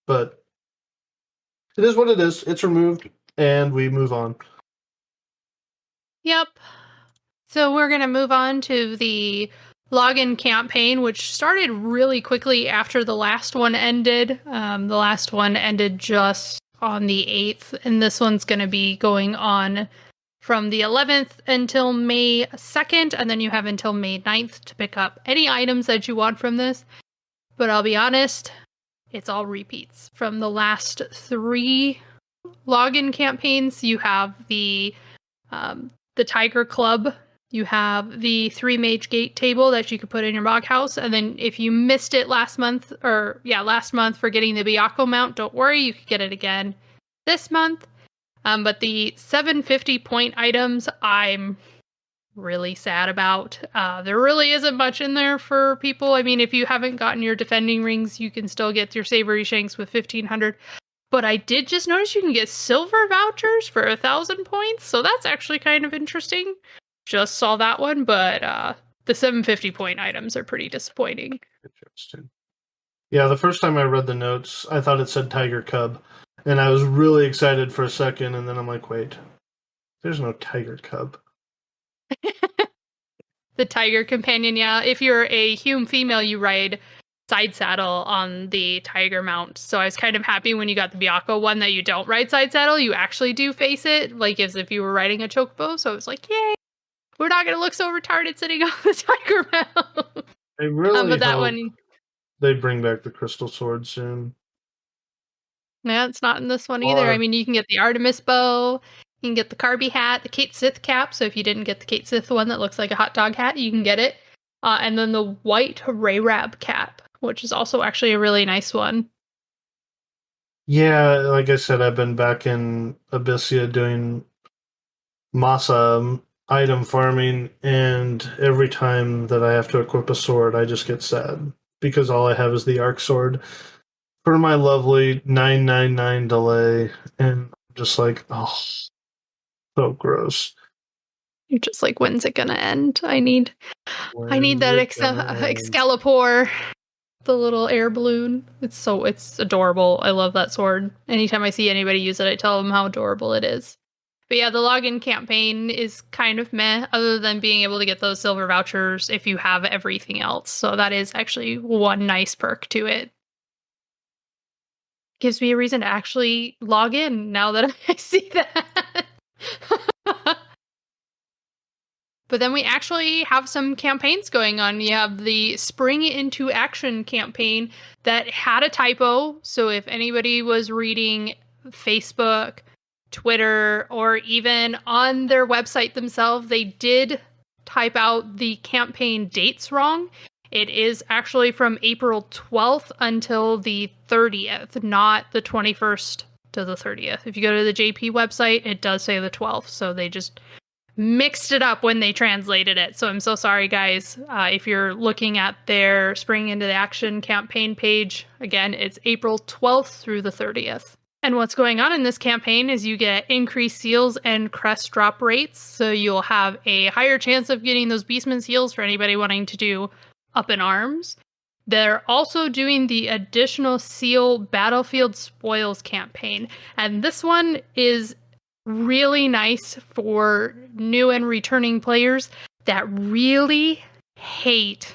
but it is what it is. It's removed, and we move on. Yep. So we're going to move on to the login campaign, which started really quickly after the last one ended. The last one ended just on the 8th, and this one's going to be going on from the 11th until May 2nd, and then you have until May 9th to pick up any items that you want from this. But I'll be honest, it's all repeats. From the last 3 login campaigns, you have the Tiger Club, you have the 3 Mage Gate table that you could put in your Mog House, and then if you missed it last month for getting the Byakuo mount, don't worry, you could get it again this month. But the 750 point items, I'm really sad about. There really isn't much in there for people. I mean, if you haven't gotten your defending rings, you can still get your Savory Shanks with 1500. But I did just notice you can get silver vouchers for 1,000 points, so that's actually kind of interesting. Just saw that one, but the 750 point items are pretty disappointing. Interesting. Yeah, the first time I read the notes, I thought it said Tiger Cub, and I was really excited for a second, and then I'm like, wait, there's no Tiger Cub. The Tiger Companion, yeah. If you're a Hume female, you ride side saddle on the Tiger mount. So I was kind of happy when you got the Byakko one that you don't ride side saddle. You actually do face it, like as if you were riding a chocobo. So I was like, yay, we're not going to look so retarded sitting on the Tiger mount. I really But that hope one, they bring back the crystal sword soon. yeah, it's not in this one either. I Or mean, you can get the Artemis bow, you can get the Carby hat, the Kate Sith cap. So if you didn't get the Kate Sith one that looks like a hot dog hat, you can get it. And then the white Ray Rab cap, which is also actually a really nice one. yeah, like I said, I've been back in Abyssia doing masa item farming, and every time that I have to equip a sword, I just get sad because all I have is the arc sword for my lovely 999 delay, and I'm just like, oh, so gross. You're just like, when's it gonna end? I need When's that it gonna end? Excalibur, the little air balloon. It's adorable. I love that sword. Anytime I see anybody use it, I tell them how adorable it is. But yeah, the login campaign is kind of meh, other than being able to get those silver vouchers if you have everything else. So that is actually one nice perk to it. Gives me a reason to actually log in now that I see that. But then we actually have some campaigns going on. You have the Spring into Action campaign that had a typo. So if anybody was reading Facebook, Twitter, or even on their website themselves, they did type out the campaign dates wrong. It is actually from April 12th until the 30th, not the 21st to the 30th. If you go to the JP website, it does say the 12th. So they just mixed it up when they translated it. So I'm so sorry, guys. If you're looking at their Spring into the Action campaign page, again, it's April 12th through the 30th. And what's going on in this campaign is you get increased seals and crest drop rates. So you'll have a higher chance of getting those Beastman seals for anybody wanting to do up in arms. They're also doing the additional seal battlefield spoils campaign. And this one is really nice for new and returning players that really hate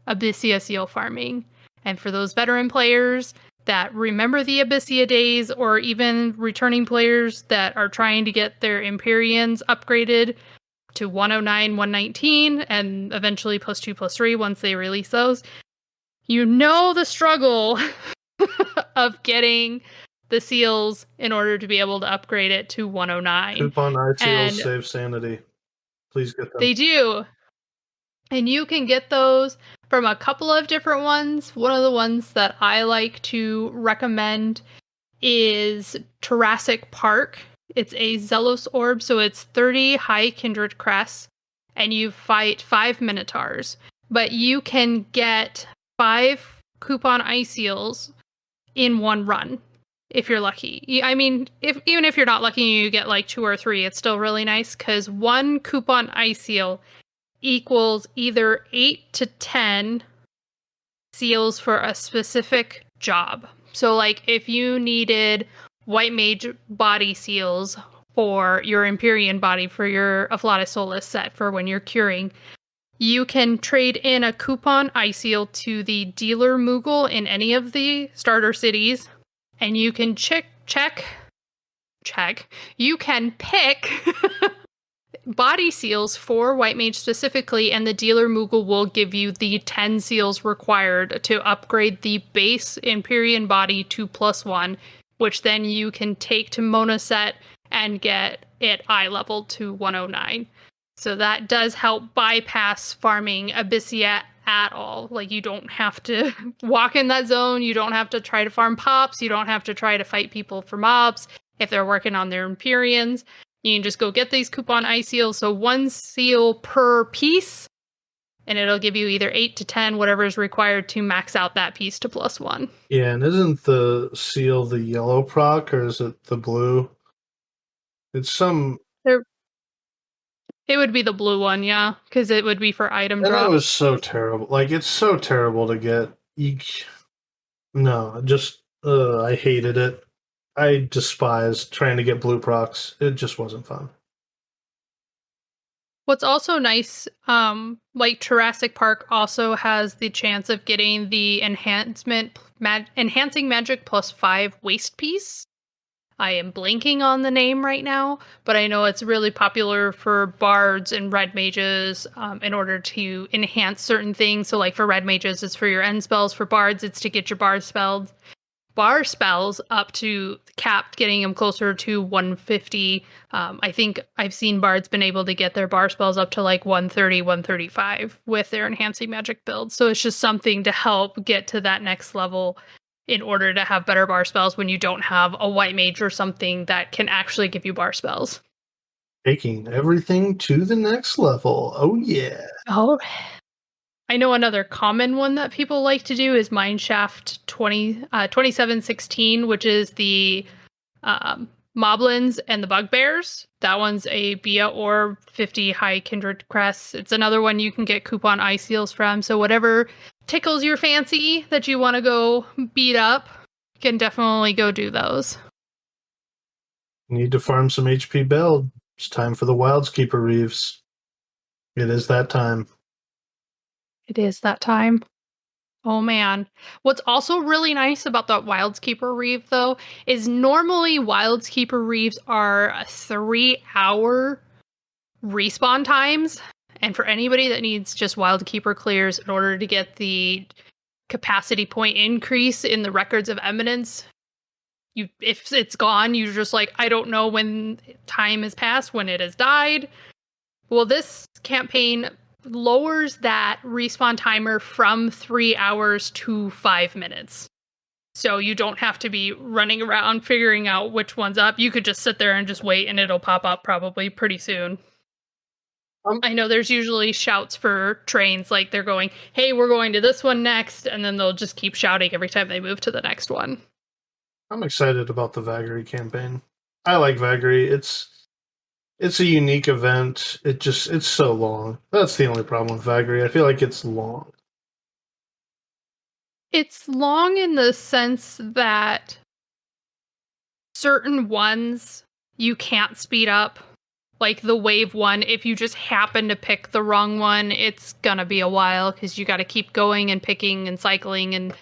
Abyssia seal farming. And for those veteran players that remember the Abyssia days, or even returning players that are trying to get their Empyreans upgraded to 109, 119, and eventually +2/+3 once they release those, you know the struggle of getting the seals in order to be able to upgrade it to 109. Coupon eye seals And save sanity. Please get them. they do. And you can get those from a couple of different ones. One of the ones that I like to recommend is Jurassic Park. It's a Zelos orb, so it's 30 high kindred crests, and you fight 5 minotaurs. But you can get 5 coupon ice seals in one run if you're lucky. I mean, even if you're not lucky, you get like 2 or 3. It's still really nice because 1 coupon ice seal equals either 8 to 10 seals for a specific job. So, like, if you needed white mage body seals for your Empyrean body for your Afflatus Solus set for when you're curing, you can trade in a coupon ice seal to the dealer Moogle in any of the starter cities, and you can check. You can pick body seals for White Mage specifically, and the dealer Moogle will give you the 10 seals required to upgrade the base Empyrean body to +1, which then you can take to Monoset and get it eye level to 109. So that does help bypass farming Abyssia at all. Like, you don't have to walk in that zone. You don't have to try to farm pops. You don't have to try to fight people for mobs if they're working on their Empyreans. You can just go get these coupon ice seals. So 1 seal per piece, and it'll give you either 8 to 10, whatever is required to max out that piece to +1. Yeah, and isn't the seal the yellow proc, or is it the blue? It's some. It would be the blue one, yeah, because it would be for item And drop. it was so terrible. Like, it's so terrible to get. No, just I hated it. I despised trying to get blue procs. It just wasn't fun. What's also nice, like Jurassic Park also has the chance of getting the enhancing magic +5 waist piece. I am blanking on the name right now, but I know it's really popular for bards and red mages in order to enhance certain things. So, like for red mages, it's for your end spells. For bards, it's to get your bar spells up to capped, getting them closer to 150. I think I've seen bards been able to get their bar spells up to like 130, 135 with their enhancing magic build. So it's just something to help get to that next level in order to have better bar spells when you don't have a white mage or something that can actually give you bar spells. Taking everything to the next level. Oh, yeah. Oh, I know another common one that people like to do is Mineshaft 2716, which is the Moblins and the Bugbears. That one's a Bia or 50 high kindred crests. It's another one you can get coupon ice seals from. So whatever tickles your fancy that you want to go beat up, you can definitely go do those. Need to farm some HP build. It's time for the Wildskeeper Reeves. It is that time. It is that time. Oh man. What's also really nice about the Wildskeeper Reeve though is normally Wildskeeper Reeves are 3-hour respawn times. And for anybody that needs just Wildkeeper clears in order to get the capacity point increase in the Records of Eminence, if it's gone, you're just like, I don't know when time has passed, when it has died. Well, this campaign lowers that respawn timer from 3 hours to 5 minutes. So you don't have to be running around figuring out which one's up. You could just sit there and just wait and it'll pop up probably pretty soon. I know there's usually shouts for trains, like they're going, hey, we're going to this one next, and then they'll just keep shouting every time they move to the next one. I'm excited about the Vagary campaign. I like Vagary. It's a unique event. It's so long. That's the only problem with Vagary. I feel like it's long. It's long in the sense that certain ones you can't speed up. Like the wave one, if you just happen to pick the wrong one, it's gonna be a while because you got to keep going and picking and cycling, and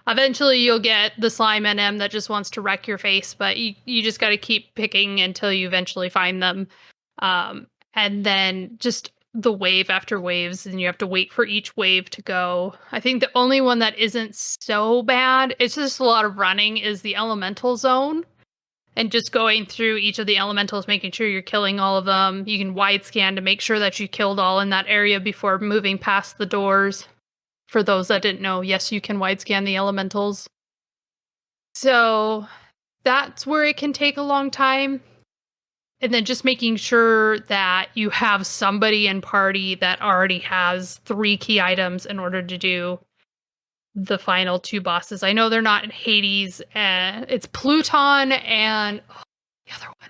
eventually you'll get the slime NM that just wants to wreck your face. But you just got to keep picking until you eventually find them, and then just the wave after waves, and you have to wait for each wave to go. I think the only one that isn't so bad, it's just a lot of running, is the elemental zone. And just going through each of the elementals, making sure you're killing all of them. You can wide scan to make sure that you killed all in that area before moving past the doors. For those that didn't know, yes, you can wide scan the elementals. So that's where it can take a long time. And then just making sure that you have somebody in party that already has 3 key items in order to do the final 2 bosses. I know they're not in Hades. It's Pluton and the other one.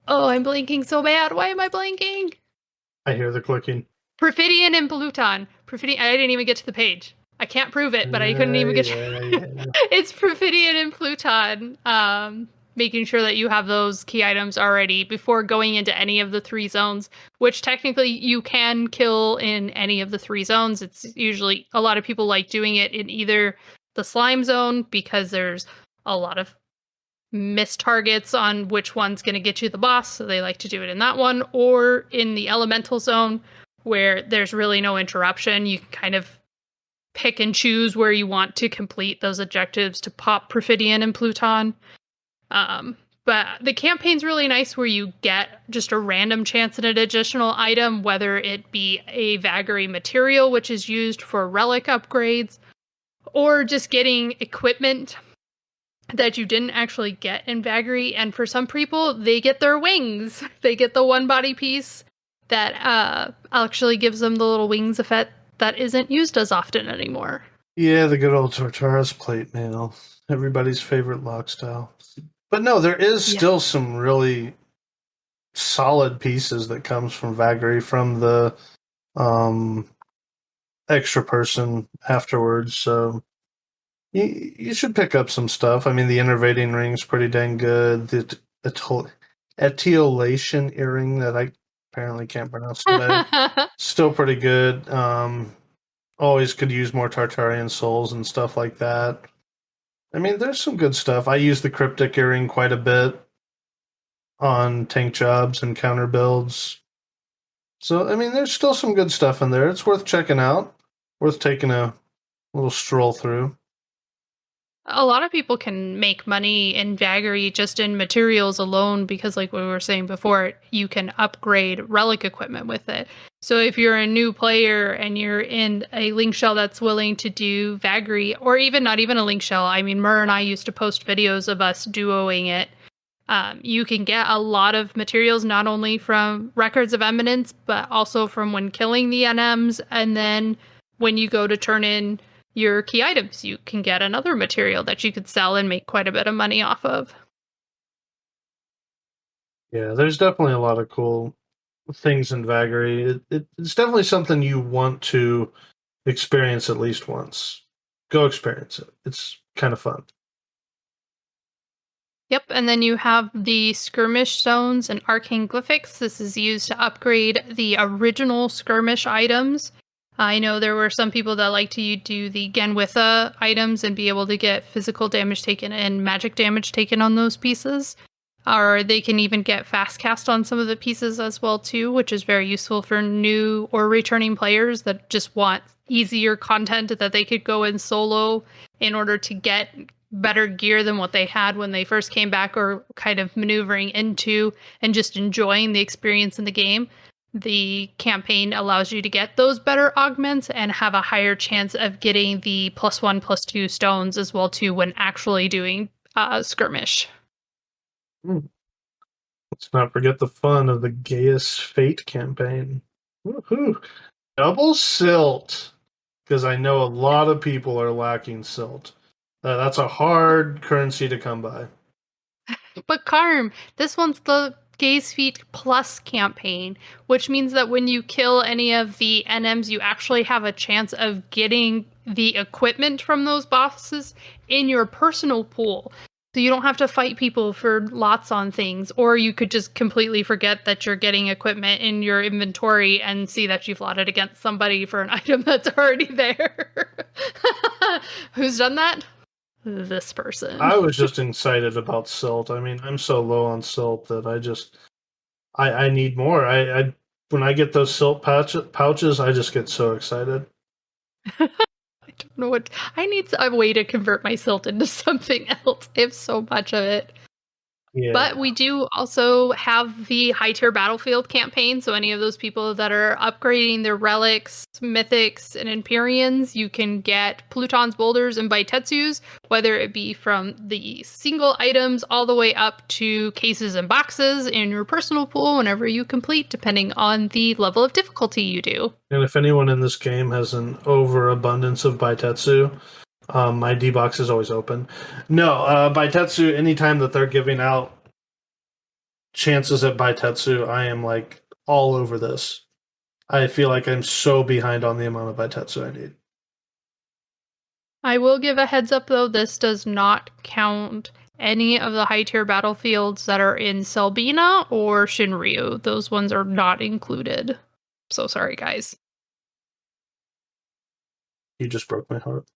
Oh, I'm blinking so bad. Why am I blanking? I hear the clicking. Perfidion and Pluton. Perfidion. I didn't even get to the page. I can't prove it, but I couldn't even get to It's Perfidion and Pluton. Making sure that you have those key items already before going into any of the 3 zones, which technically you can kill in any of the 3 zones. It's usually, a lot of people like doing it in either the slime zone because there's a lot of missed targets on which one's going to get you the boss, so they like to do it in that one, or in the elemental zone where there's really no interruption. You can kind of pick and choose where you want to complete those objectives to pop Perfidion and Pluton. But the campaign's really nice where you get just a random chance at an additional item, whether it be a Vagary material, which is used for relic upgrades, or just getting equipment that you didn't actually get in Vagary. And for some people, they get their wings. They get the one body piece that actually gives them the little wings effect that isn't used as often anymore. Yeah, the good old Tortaras plate mail. Everybody's favorite lock style. But no, there is still some really solid pieces that comes from Vagary from the extra person afterwards. So you should pick up some stuff. I mean, the innervating ring's pretty dang good. The etiolation earring that apparently can't pronounce today. Still pretty good. Always could use more Tartarian souls and stuff like that. I mean, there's some good stuff. I use the Cryptic Earring quite a bit on tank jobs and counter builds. So, I mean, there's still some good stuff in there. It's worth checking out, worth taking a little stroll through. A lot of people can make money in Vagary just in materials alone because, like we were saying before, you can upgrade relic equipment with it. So if you're a new player and you're in a link shell that's willing to do Vagary, or even not even a link shell, I mean, Mur and I used to post videos of us duoing it. You can get a lot of materials not only from Records of Eminence, but also from when killing the NMs, and then when you go to turn in your key items, you can get another material that you could sell and make quite a bit of money off of. Yeah, there's definitely a lot of cool things in Vagary. It's definitely something you want to experience at least once. Go experience it. It's kind of fun. Yep, and then you have the skirmish zones and arcane glyphics. This is used to upgrade the original skirmish items. I know there were some people that like to do the Genwitha items and be able to get physical damage taken and magic damage taken on those pieces. Or they can even get fast cast on some of the pieces as well too, which is very useful for new or returning players that just want easier content that they could go in solo in order to get better gear than what they had when they first came back, or kind of maneuvering into and just enjoying the experience in the game. The campaign allows you to get those better augments and have a higher chance of getting the +1/+2 stones as well too when actually doing skirmish. Let's not forget the fun of the Gaius Fate campaign. Woohoo! Double silt! Because I know a lot of people are lacking silt. That's a hard currency to come by. But Karm, this one's the Gaze Feet Plus campaign, which means that when you kill any of the NMs, you actually have a chance of getting the equipment from those bosses in your personal pool. So you don't have to fight people for lots on things, or you could just completely forget that you're getting equipment in your inventory and see that you've lotted against somebody for an item that's already there. Who's done that? This person. I was just excited about silt. I mean, I'm so low on silt that I need more. I when I get those silt pouches, I just get so excited. I don't know what. I need a way to convert my silt into something else. I have so much of it. Yeah. But we do also have the high tier battlefield campaign. So any of those people that are upgrading their relics, mythics, and Empyreans, you can get Pluton's boulders and Baitetsus, whether it be from the single items all the way up to cases and boxes in your personal pool whenever you complete, depending on the level of difficulty you do. And if anyone in this game has an overabundance of Baitetsu, my D box is always open. No, Baitetsu, anytime that they're giving out chances at Baitetsu, I am like all over this. I feel like I'm so behind on the amount of Baitetsu I need. I will give a heads up though, this does not count any of the high tier battlefields that are in Selbina or Shinryu. Those ones are not included. So sorry, guys. You just broke my heart.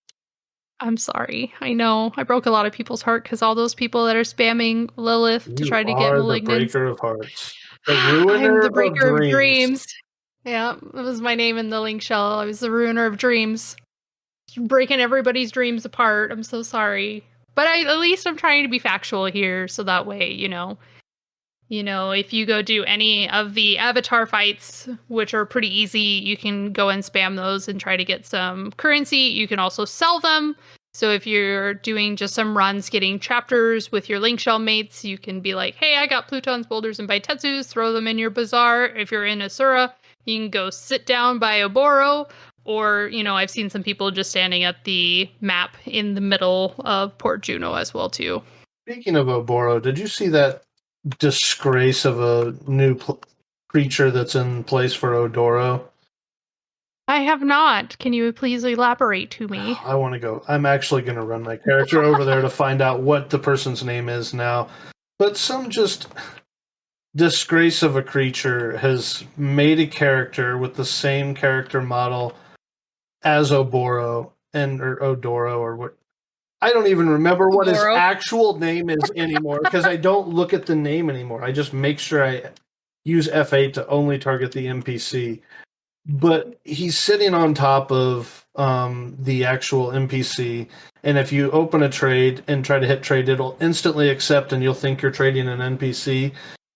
I'm sorry. I know. I broke a lot of people's heart because all those people that are spamming Lilith to You try to get are the malignance. breaker of hearts. The I'm ruiner the of breaker of dreams. dreams. Yeah, that was my name in the link shell. I was the ruiner of dreams. Breaking everybody's dreams apart. I'm so sorry. But at least I'm trying to be factual here, so that way, if you go do any of the avatar fights, which are pretty easy, you can go and spam those and try to get some currency. You can also sell them. So if you're doing just some runs, getting chapters with your link shell mates, you can be like, hey, I got Pluton's boulders and Baitetsus, throw them in your bazaar. If you're in Asura, you can go sit down by Oboro. Or, I've seen some people just standing at the map in the middle of Port Juno as well, too. Speaking of Oboro, did you see that disgrace of a new creature that's in place for Odoro? I have not. Can you please elaborate to me? I want to go. I'm actually going to run my character over there to find out what the person's name is now. But some just disgrace of a creature has made a character with the same character model as Oboro or Odoro or what. I don't even remember what his Oboro. actual name is anymore because I don't look at the name anymore. I just make sure I use F8 to only target the NPC. But he's sitting on top of the actual NPC, and if you open a trade and try to hit trade, it'll instantly accept, and you'll think you're trading an NPC.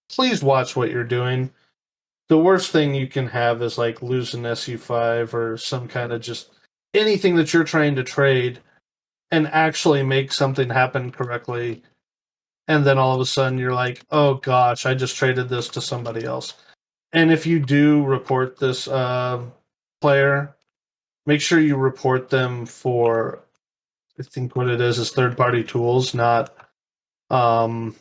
Please watch what you're doing. The worst thing you can have is like lose an SU5 or some kind of just anything that you're trying to trade and actually make something happen correctly. And then all of a sudden you're like, oh gosh, I just traded this to somebody else. And if you do report this player, make sure you report them for, I think what it is third party tools, not um,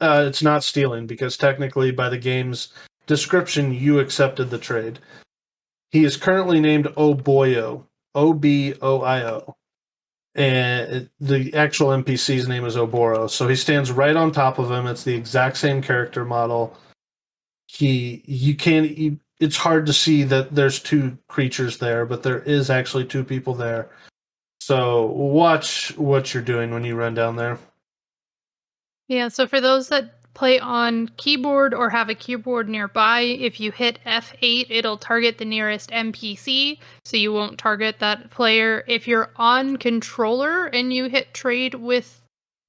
it's not stealing because technically by the game's description you accepted the trade. He is currently named Oboyo, Obio, and the actual NPC's name is Oboro. So he stands right on top of him. It's the exact same character model. It's hard to see that there's two creatures there, but there is actually two people there. So watch what you're doing when you run down there. Yeah, so for those that play on keyboard or have a keyboard nearby, if you hit F8, it'll target the nearest NPC, so you won't target that player. If you're on controller and you hit trade with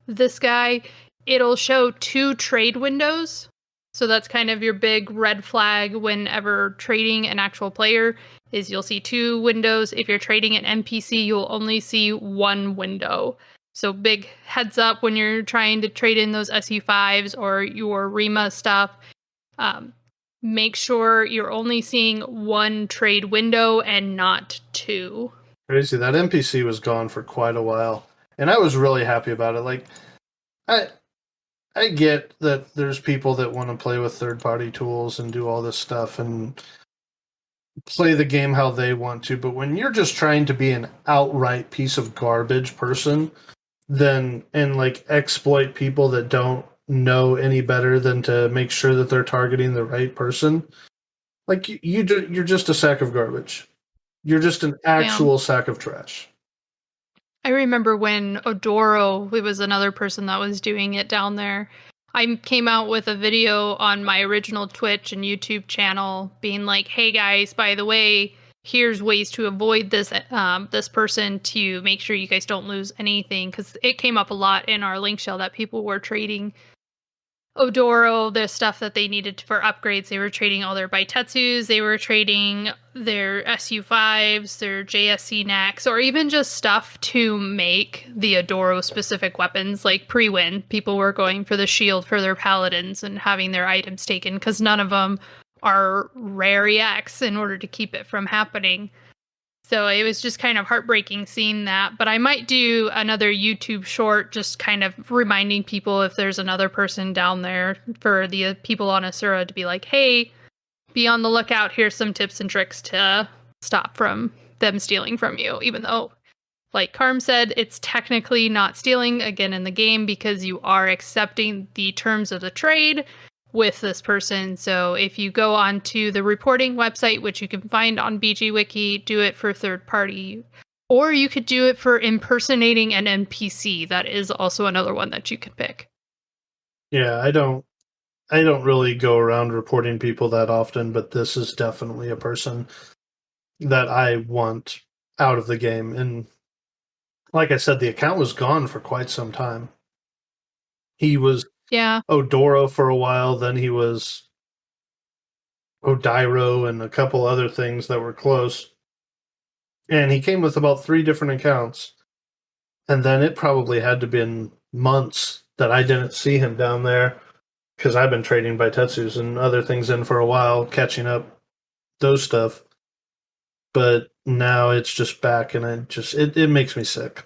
this guy, it'll show 2 trade windows. So that's kind of your big red flag whenever trading an actual player is you'll see 2 windows. If you're trading an NPC, you'll only see 1 window. So big heads up when you're trying to trade in those SU5s or your Rima stuff. Make sure you're only seeing 1 trade window and not 2. Crazy. That NPC was gone for quite a while. And I was really happy about it. Like I get that there's people that want to play with third party tools and do all this stuff and play the game how they want to, but when you're just trying to be an outright piece of garbage person, then and like exploit people that don't know any better than to make sure that they're targeting the right person, like you're just a sack of garbage. You're just an actual sack of trash. I remember when Odoro, it was another person that was doing it down there. I came out with a video on my original Twitch and YouTube channel being like, hey guys, by the way, here's ways to avoid this this person to make sure you guys don't lose anything. Because it came up a lot in our link shell that people were trading Odoro, the stuff that they needed for upgrades. They were trading all their Baitetsus, they were trading their SU5s, their JSC Nax, or even just stuff to make the Odoro specific weapons. Like pre-win, people were going for the shield for their paladins and having their items taken because none of them are rare EX in order to keep it from happening. So it was just kind of heartbreaking seeing that. But I might do another YouTube short just kind of reminding people if there's another person down there for the people on Asura to be like, hey, be on the lookout. Here's some tips and tricks to stop from them stealing from you. Even though, like Carm said, it's technically not stealing again in the game because you are accepting the terms of the trade with this person. So if you go onto the reporting website, which you can find on BG Wiki, do it for third party, or you could do it for impersonating an NPC. That is also another one that you could pick. Yeah, I don't really go around reporting people that often, but this is definitely a person that I want out of the game. And like I said, the account was gone for quite some time. He was Odoro for a while, then he was Odairo and a couple other things that were close. And he came with about 3 different accounts. And then it probably had to been months that I didn't see him down there because I've been trading by Tetsus and other things in for a while, catching up those stuff. But now it's just back, and it makes me sick.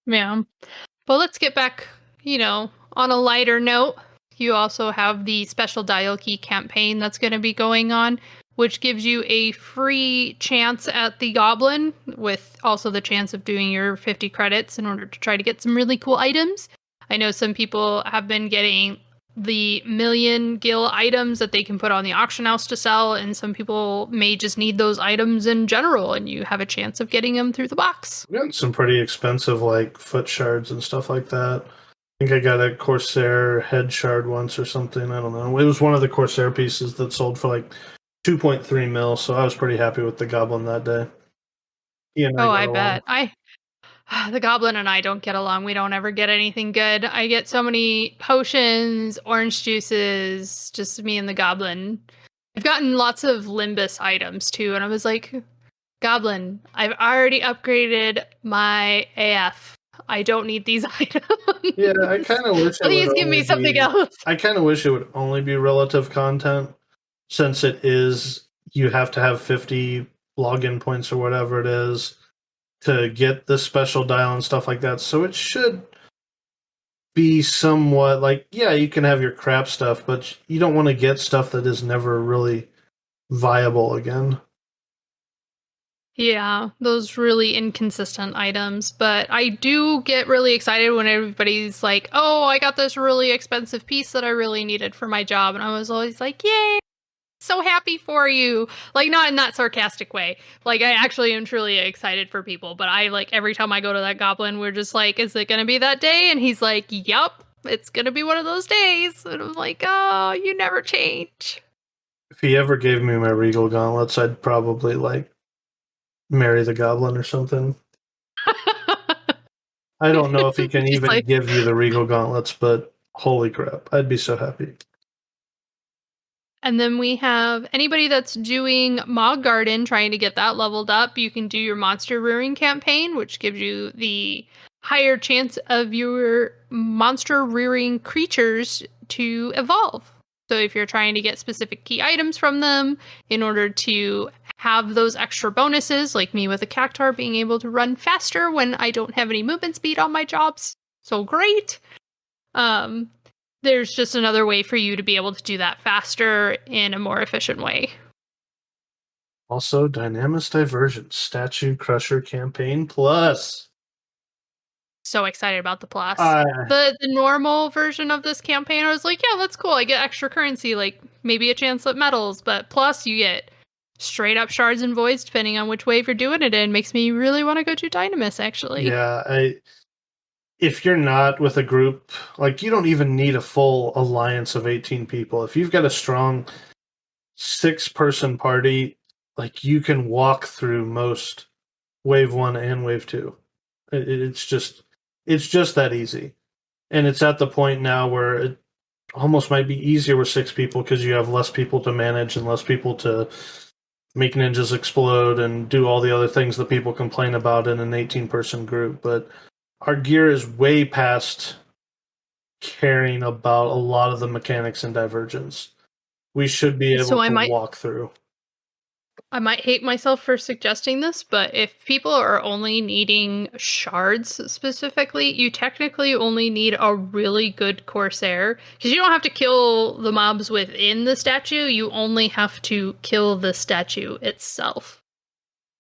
Yeah. Well, let's get back, on a lighter note. You also have the special dial key campaign that's going to be going on, which gives you a free chance at the Goblin, with also the chance of doing your 50 credits in order to try to get some really cool items. I know some people have been getting the million gil items that they can put on the auction house to sell, and some people may just need those items in general, and you have a chance of getting them through the box. We got some pretty expensive like foot shards and stuff like that. I think I got a Corsair head shard once or something. I don't know. It was one of the Corsair pieces that sold for like 2.3 mil, so I was pretty happy with the goblin that day. He and I Oh, got I along. bet. The goblin and I don't get along. We don't ever get anything good. I get so many potions, orange juices, just me and the goblin. I've gotten lots of Limbus items too, and I was like, Goblin, I've already upgraded my AF. I don't need these Yeah, I items. kind of wish it would Please give only me something be. else. I kind of wish it would only be relative content, since it is you have to have 50 login points or whatever it is to get the special dial and stuff like that. So it should be somewhat like, yeah, you can have your crap stuff, but you don't want to get stuff that is never really viable again. Yeah, those really inconsistent items. But I do get really excited when everybody's like, oh, I got this really expensive piece that I really needed for my job. And I was always like, yay, so happy for you. Like, not in that sarcastic way. Like, I actually am truly excited for people. But I, like, every time I go to that goblin, we're just like, is it going to be that day? And he's like, yup, it's going to be one of those days. And I'm like, oh, you never change. If he ever gave me my Regal gauntlets, I'd probably like marry the goblin or something. I don't know if he can Just even like, give you the Regal gauntlets, but holy crap, I'd be so happy. and then we have anybody that's doing Mog Garden, trying to get that leveled up. You can do your monster rearing campaign, which gives you the higher chance of your monster rearing creatures to evolve. So if you're trying to get specific key items from them in order to have those extra bonuses, like me with a cactar being able to run faster when I don't have any movement speed on my jobs. So great. Um, there's just another way for you to be able to do that faster in a more efficient way. Also, Dynamis Divergence Statue Crusher Campaign Plus. So excited about the plus. Uh, The normal version of this campaign, I was like, yeah, that's cool. I get extra currency, like maybe a chance at medals, but plus you get straight up shards and voids depending on which wave you're doing it in. Makes me really want to go to Dynamis actually. yeah, if you're not with a group, like you don't even need a full alliance of 18 people. If you've got a strong 6-person party, like you can walk through most wave 1 and wave 2. It's just that easy. And it's at the point now where it almost might be easier with 6 people because you have less people to manage and less people to make ninjas explode and do all the other things that people complain about in an 18-person group. But our gear is way past caring about a lot of the mechanics in Divergence. We should be So able to walk through. I might hate myself for suggesting this, but if people are only needing shards specifically, you technically only need a really good Corsair. Because you don't have to kill the mobs within the statue, you only have to kill the statue itself.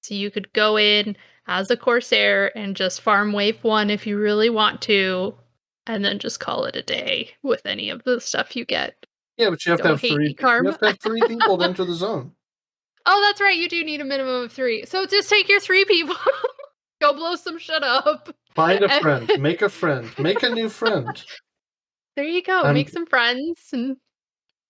So you could go in as a Corsair and just farm wave 1 if you really want to, and then just call it a day with any of the stuff you get. Yeah, but you have to Don't have hate three. me, You Karma. have to have 3 people to enter the zone. Oh, that's right. You do need a minimum of 3. So just take your 3 people. Go blow some shit up. Find a friend. Make a friend. Make a new friend. There you go. Make some friends. And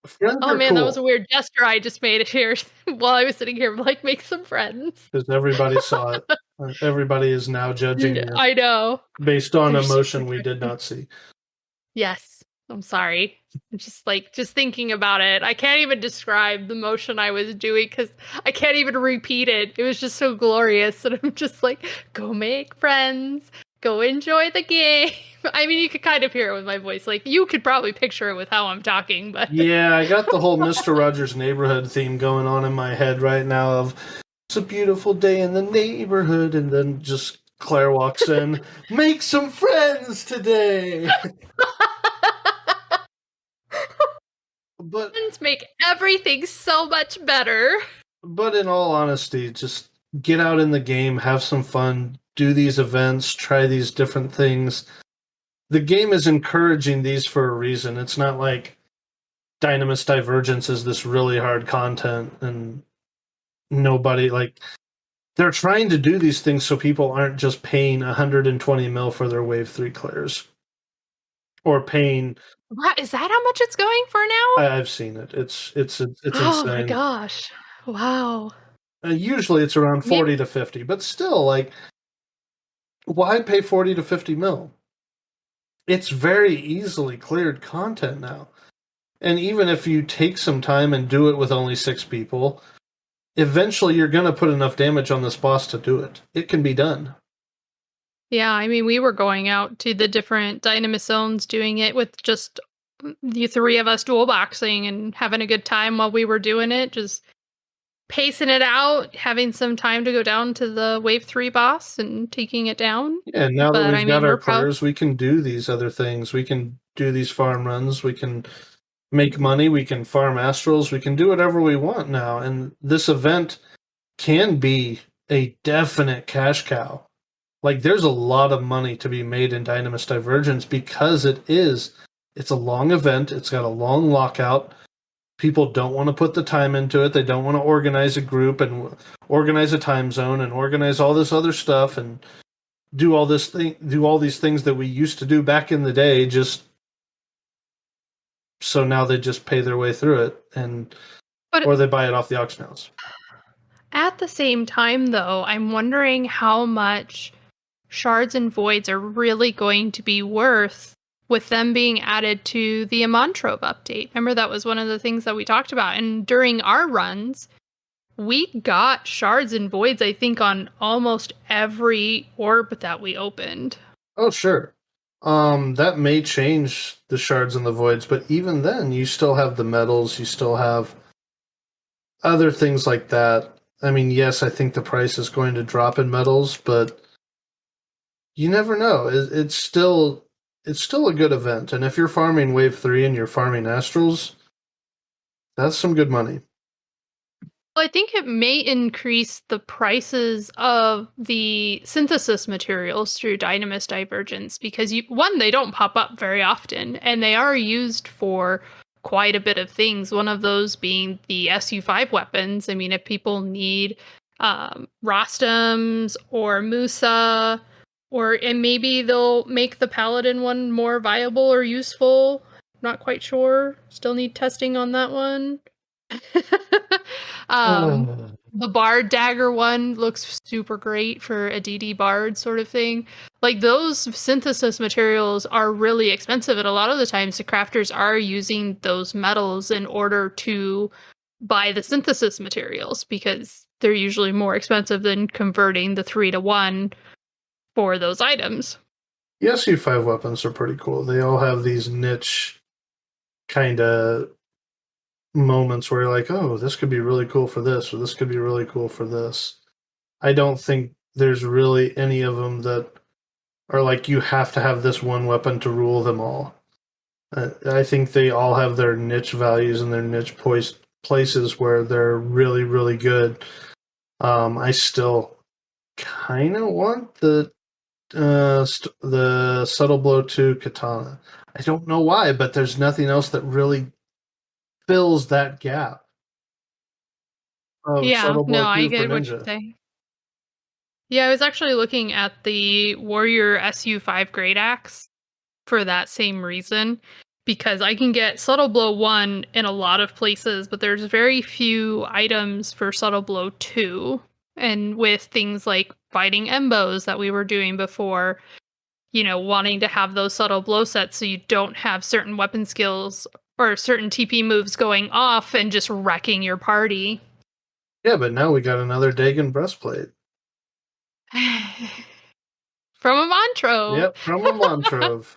Friends oh are man, that was a cool weird gesture I just made here while I was sitting here. Like, make some friends. because everybody saw it. Everybody is now judging you I know. based on They're emotion super we did good. not see. Yes. I'm sorry. I'm just thinking about it. I can't even describe the motion I was doing because I can't even repeat it. It was just so glorious. And I'm just like, go make friends. Go enjoy the game. I mean, you could kind of hear it with my voice. Like, you could probably picture it with how I'm talking, but Yeah, I got the whole Mr. Rogers' Neighborhood theme going on in my head right now of it's a beautiful day in the neighborhood, and then just Claire walks in, make some friends today. But friends make everything so much better. but in all honesty, just get out in the game, have some fun, do these events, try these different things. the game is encouraging these for a reason. It's not like Dynamis Divergence is this really hard content and nobody like they're trying to do these things so people aren't just paying 120 mil for their Wave 3 clears. Or paying Wow, is that how much it's going for now? I've seen it. It's Oh my insane. gosh. Wow. Usually it's around Maybe 40 to 50, but still, like, why pay 40 to 50 mil? It's very easily cleared content now. And even if you take some time and do it with only 6 people, eventually you're going to put enough damage on this boss to do it. It can be done. Yeah, I mean, we were going out to the different Dynamis zones doing it with just the three of us dual boxing and having a good time while we were doing it, just pacing it out, having some time to go down to the wave 3 boss and taking it down. Yeah, now that But I we've got mean, our we're proud. clears, we can do these other things. We can do these farm runs. We can make money. We can farm astrals. We can do whatever we want now. And this event can be a definite cash cow. Like, there's a lot of money to be made in Dynamis Divergence because it's a long event. It's got a long lockout. People don't want to put the time into it. They don't want to organize a group and organize a time zone and organize all this other stuff and do all these things that we used to do back in the day. Just so now they just pay their way through it, and But or they buy it off the auction house. at the same time, though, I'm wondering how much shards and voids are really going to be worth with them being added to the Amontrove update. Remember, that was one of the things that we talked about. And during our runs, we got shards and voids, I think, on almost every orb that we opened. Oh, sure. That may change the shards and the voids, but even then, you still have the metals. You still have other things like that. I mean, yes, I think the price is going to drop in metals, but you never know. It's still a good event, and if you're farming Wave 3 and you're farming Astrals, that's some good money. Well, I think it may increase the prices of the synthesis materials through Dynamis Divergence because one, they don't pop up very often, and they are used for quite a bit of things. One of those being the SU5 weapons. I mean, if people need Rostums or Musa, and maybe they'll make the Paladin one more viable or useful. Not quite sure. Still need testing on that one. um, Uh, the Bard dagger one looks super great for a DD Bard sort of thing. Like, those synthesis materials are really expensive, and a lot of the times the crafters are using those metals in order to buy the synthesis materials because they're usually more expensive than converting the 3-to-1 for those items. the SU5 weapons are pretty cool. They all have these niche kind of moments where you're like, oh, this could be really cool for this, or this could be really cool for this. I don't think there's really any of them that are like you have to have this one weapon to rule them all. I think they all have their niche values and their niche places where they're really, really good. I still kind of want the Subtle Blow 2 Katana. I don't know why, but there's nothing else that really fills that gap of Yeah, Subtle no, Blow I 2 for get what you're Ninja. saying. Yeah, I was actually looking at the Warrior SU5 Great Axe for that same reason, because I can get Subtle Blow 1 in a lot of places, but there's very few items for Subtle Blow 2. And with things like fighting Embos that we were doing before, wanting to have those Subtle Blow sets so you don't have certain weapon skills or certain TP moves going off and just wrecking your party. Yeah, but now we got another Dagon breastplate. From a Montrove. Yep, from a Montrove.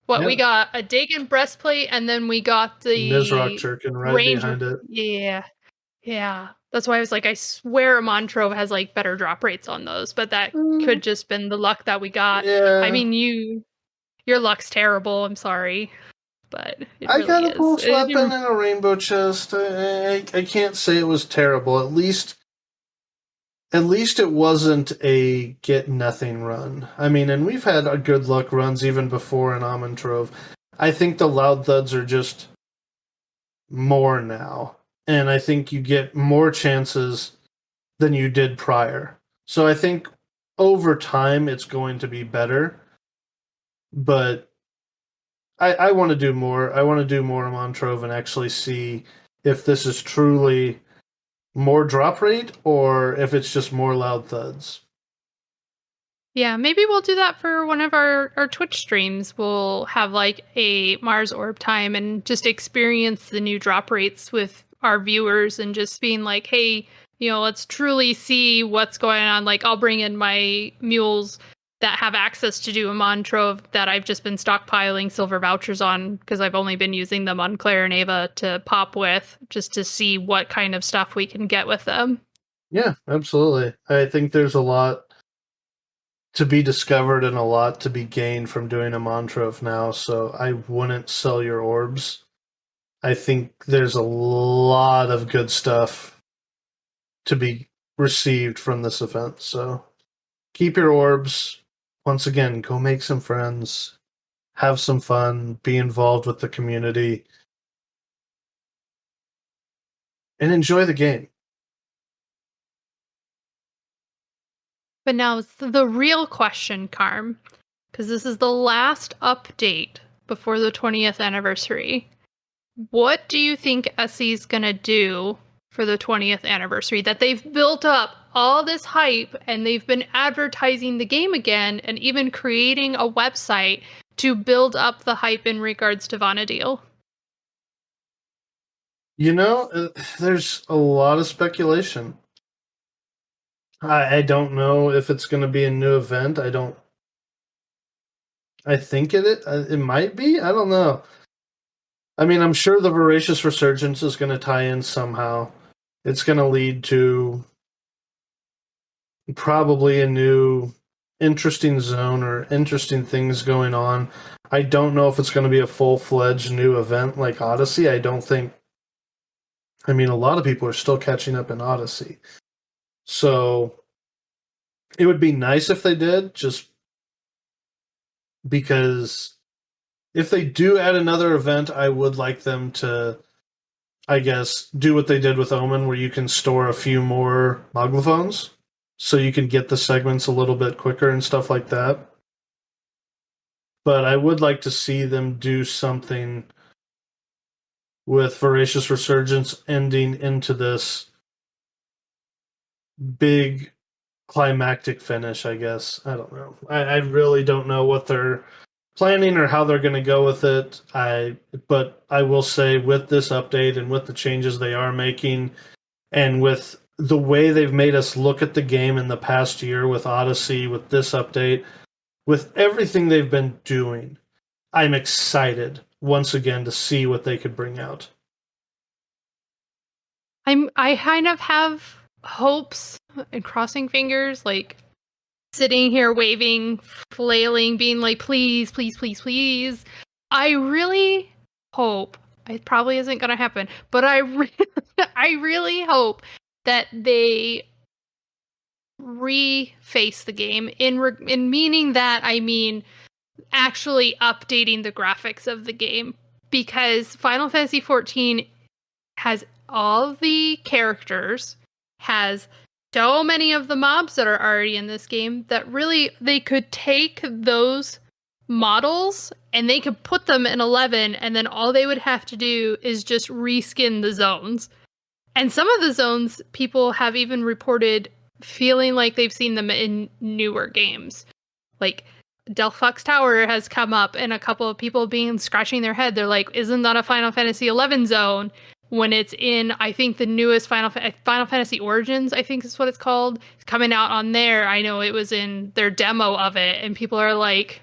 What, we Yep, got a Dagon breastplate, and then we got Nizrock the Jerkin right Ranger. behind it. Yeah, yeah. That's why I was like, I swear a Montrove has like better drop rates on those, but that Mm, could just been the luck that we got. I yeah, mean, your luck's terrible. I'm sorry, but it I got really a is. pulse weapon and a rainbow chest. I can't say it was terrible. At least at least it wasn't a get nothing run. I mean, and we've had a good luck runs even before in Almond Trove. I think the loud thuds are just more now. And I think you get more chances than you did prior. So I think over time it's going to be better. But I want to do more. I want to do more Montrove and actually see if this is truly more drop rate or if it's just more loud thuds. Yeah, maybe we'll do that for one of our Twitch streams. We'll have like a Mars orb time and just experience the new drop rates with our viewers and just being like, hey, let's truly see what's going on. Like, I'll bring in my mules that have access to do a Montrove that I've just been stockpiling silver vouchers on because I've only been using them on Claire and Ava to pop with just to see what kind of stuff we can get with them. Yeah, absolutely. I think there's a lot to be discovered and a lot to be gained from doing a Montrove now, so I wouldn't sell your orbs. I think there's a lot of good stuff to be received from this event, so keep your orbs. Once again, go make some friends, have some fun, be involved with the community, and enjoy the game. But now it's the real question, Carm, because this is the last update before the 20th anniversary. What do you think Essie's gonna do for the 20th anniversary? That they've built up all this hype and they've been advertising the game again and even creating a website to build up the hype in regards to Vana'diel. There's a lot of speculation. I don't know if it's going to be a new event. I think it might be. I don't know. I mean, I'm sure the Voracious Resurgence is going to tie in somehow. It's going to lead to probably a new interesting zone or interesting things going on. I don't know if it's going to be a full-fledged new event like Odyssey. I don't think. I mean, a lot of people are still catching up in Odyssey. So it would be nice if they did, just because if they do add another event, I would like them to, I guess, do what they did with Omen, where you can store a few more Moglophones, so you can get the segments a little bit quicker and stuff like that. But I would like to see them do something with Voracious Resurgence ending into this big climactic finish, I guess. I don't know. I really don't know what they're planning or how they're going to go with it. But I will say, with this update and with the changes they are making, and with the way they've made us look at the game in the past year with Odyssey, with this update, with everything they've been doing, I'm excited once again to see what they could bring out. I kind of have hopes and crossing fingers, like sitting here waving, flailing, being like, please, please, please, please. I really hope, it probably isn't going to happen, but I really hope that they reface the game in meaning that I mean actually updating the graphics of the game, because Final Fantasy XIV has all the characters, has so many of the mobs that are already in this game that really they could take those models and they could put them in 11, and then all they would have to do is just reskin the zones. And some of the zones people have even reported feeling like they've seen them in newer games. Like Delphox Tower has come up and a couple of people being scratching their head. They're like, isn't that a Final Fantasy 11 zone? When it's in, I think, the newest Final Fantasy Origins, I think is what it's called. It's coming out on there. I know it was in their demo of it, and people are like,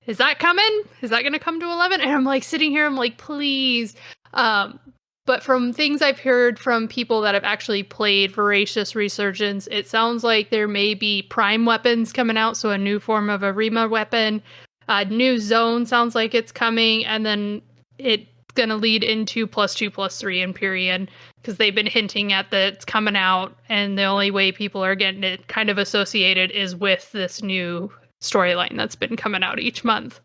is that coming? Is that going to come to 11? And I'm like sitting here, I'm like, please. But from things I've heard from people that have actually played Voracious Resurgence, it sounds like there may be prime weapons coming out, so a new form of a Rima weapon. A new zone sounds like it's coming, and then it going to lead into +2/+3 in period, because they've been hinting at that it's coming out, and the only way people are getting it kind of associated is with this new storyline that's been coming out each month.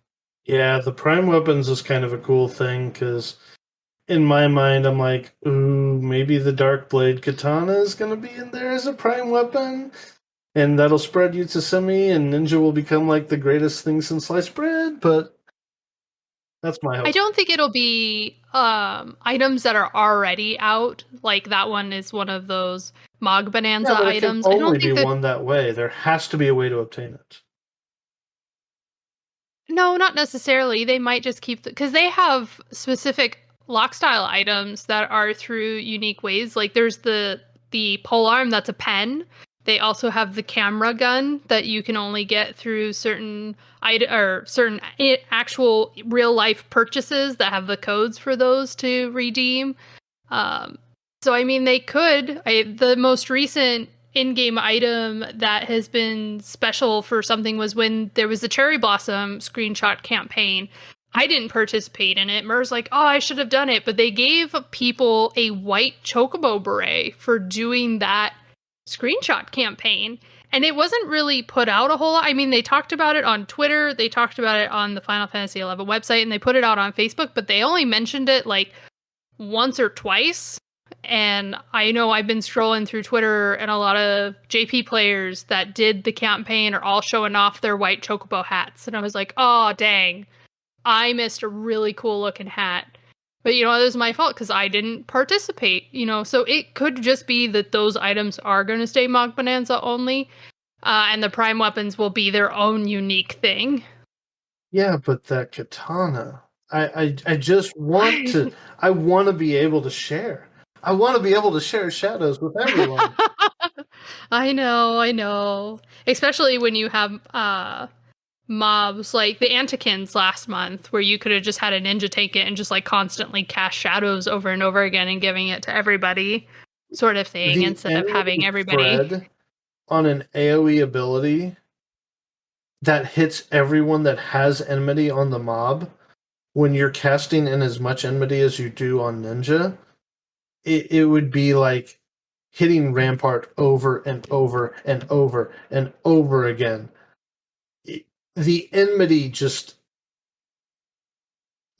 Yeah, the prime weapons is kind of a cool thing because in my mind, I'm like, ooh, maybe the Dark Blade Katana is going to be in there as a prime weapon, and that'll spread you to semi, and Ninja will become like the greatest thing since sliced bread. But that's my I hope. don't think it'll be items that are already out. Like that one is one of those Mog Yeah, Bonanza but it can items. I only don't be think that. one that way. There has to be a way to obtain it. No, not necessarily. They might just keep because they have specific lock style items that are through unique ways. Like there's the pole arm that's a pen. They also have the camera gun that you can only get through certain certain actual real life purchases that have the codes for those to redeem. Um, so I mean, they could. The most recent in-game item that has been special for something was when there was the Cherry Blossom screenshot campaign. I didn't participate in it. Mer's like, oh, I should have done it, but they gave people a white chocobo beret for doing that screenshot campaign. And it wasn't really put out a whole lot. I mean, they talked about it on Twitter, they talked about it on the Final Fantasy XI website, and they put it out on Facebook, but they only mentioned it like once or twice. And I know I've been scrolling through Twitter, and a lot of JP players that did the campaign are all showing off their white chocobo hats. And I was like, oh, dang, I missed a really cool looking hat. But, it was my fault because I didn't participate, So it could just be that those items are going to stay Mog Bonanza only, and the prime weapons will be their own unique thing. Yeah, but that katana, I just want to. I want to be able to share. I want to be able to share shadows with everyone. I know. Especially when you have mobs like the Antikins last month, where you could have just had a ninja take it and just like constantly cast shadows over and over again and giving it to everybody, sort of thing, The instead of having enemy everybody. spread on an AoE ability that hits everyone that has enmity on the mob when you're casting in as much enmity as you do on ninja, it would be like hitting Rampart over and over and over and over again. The enmity just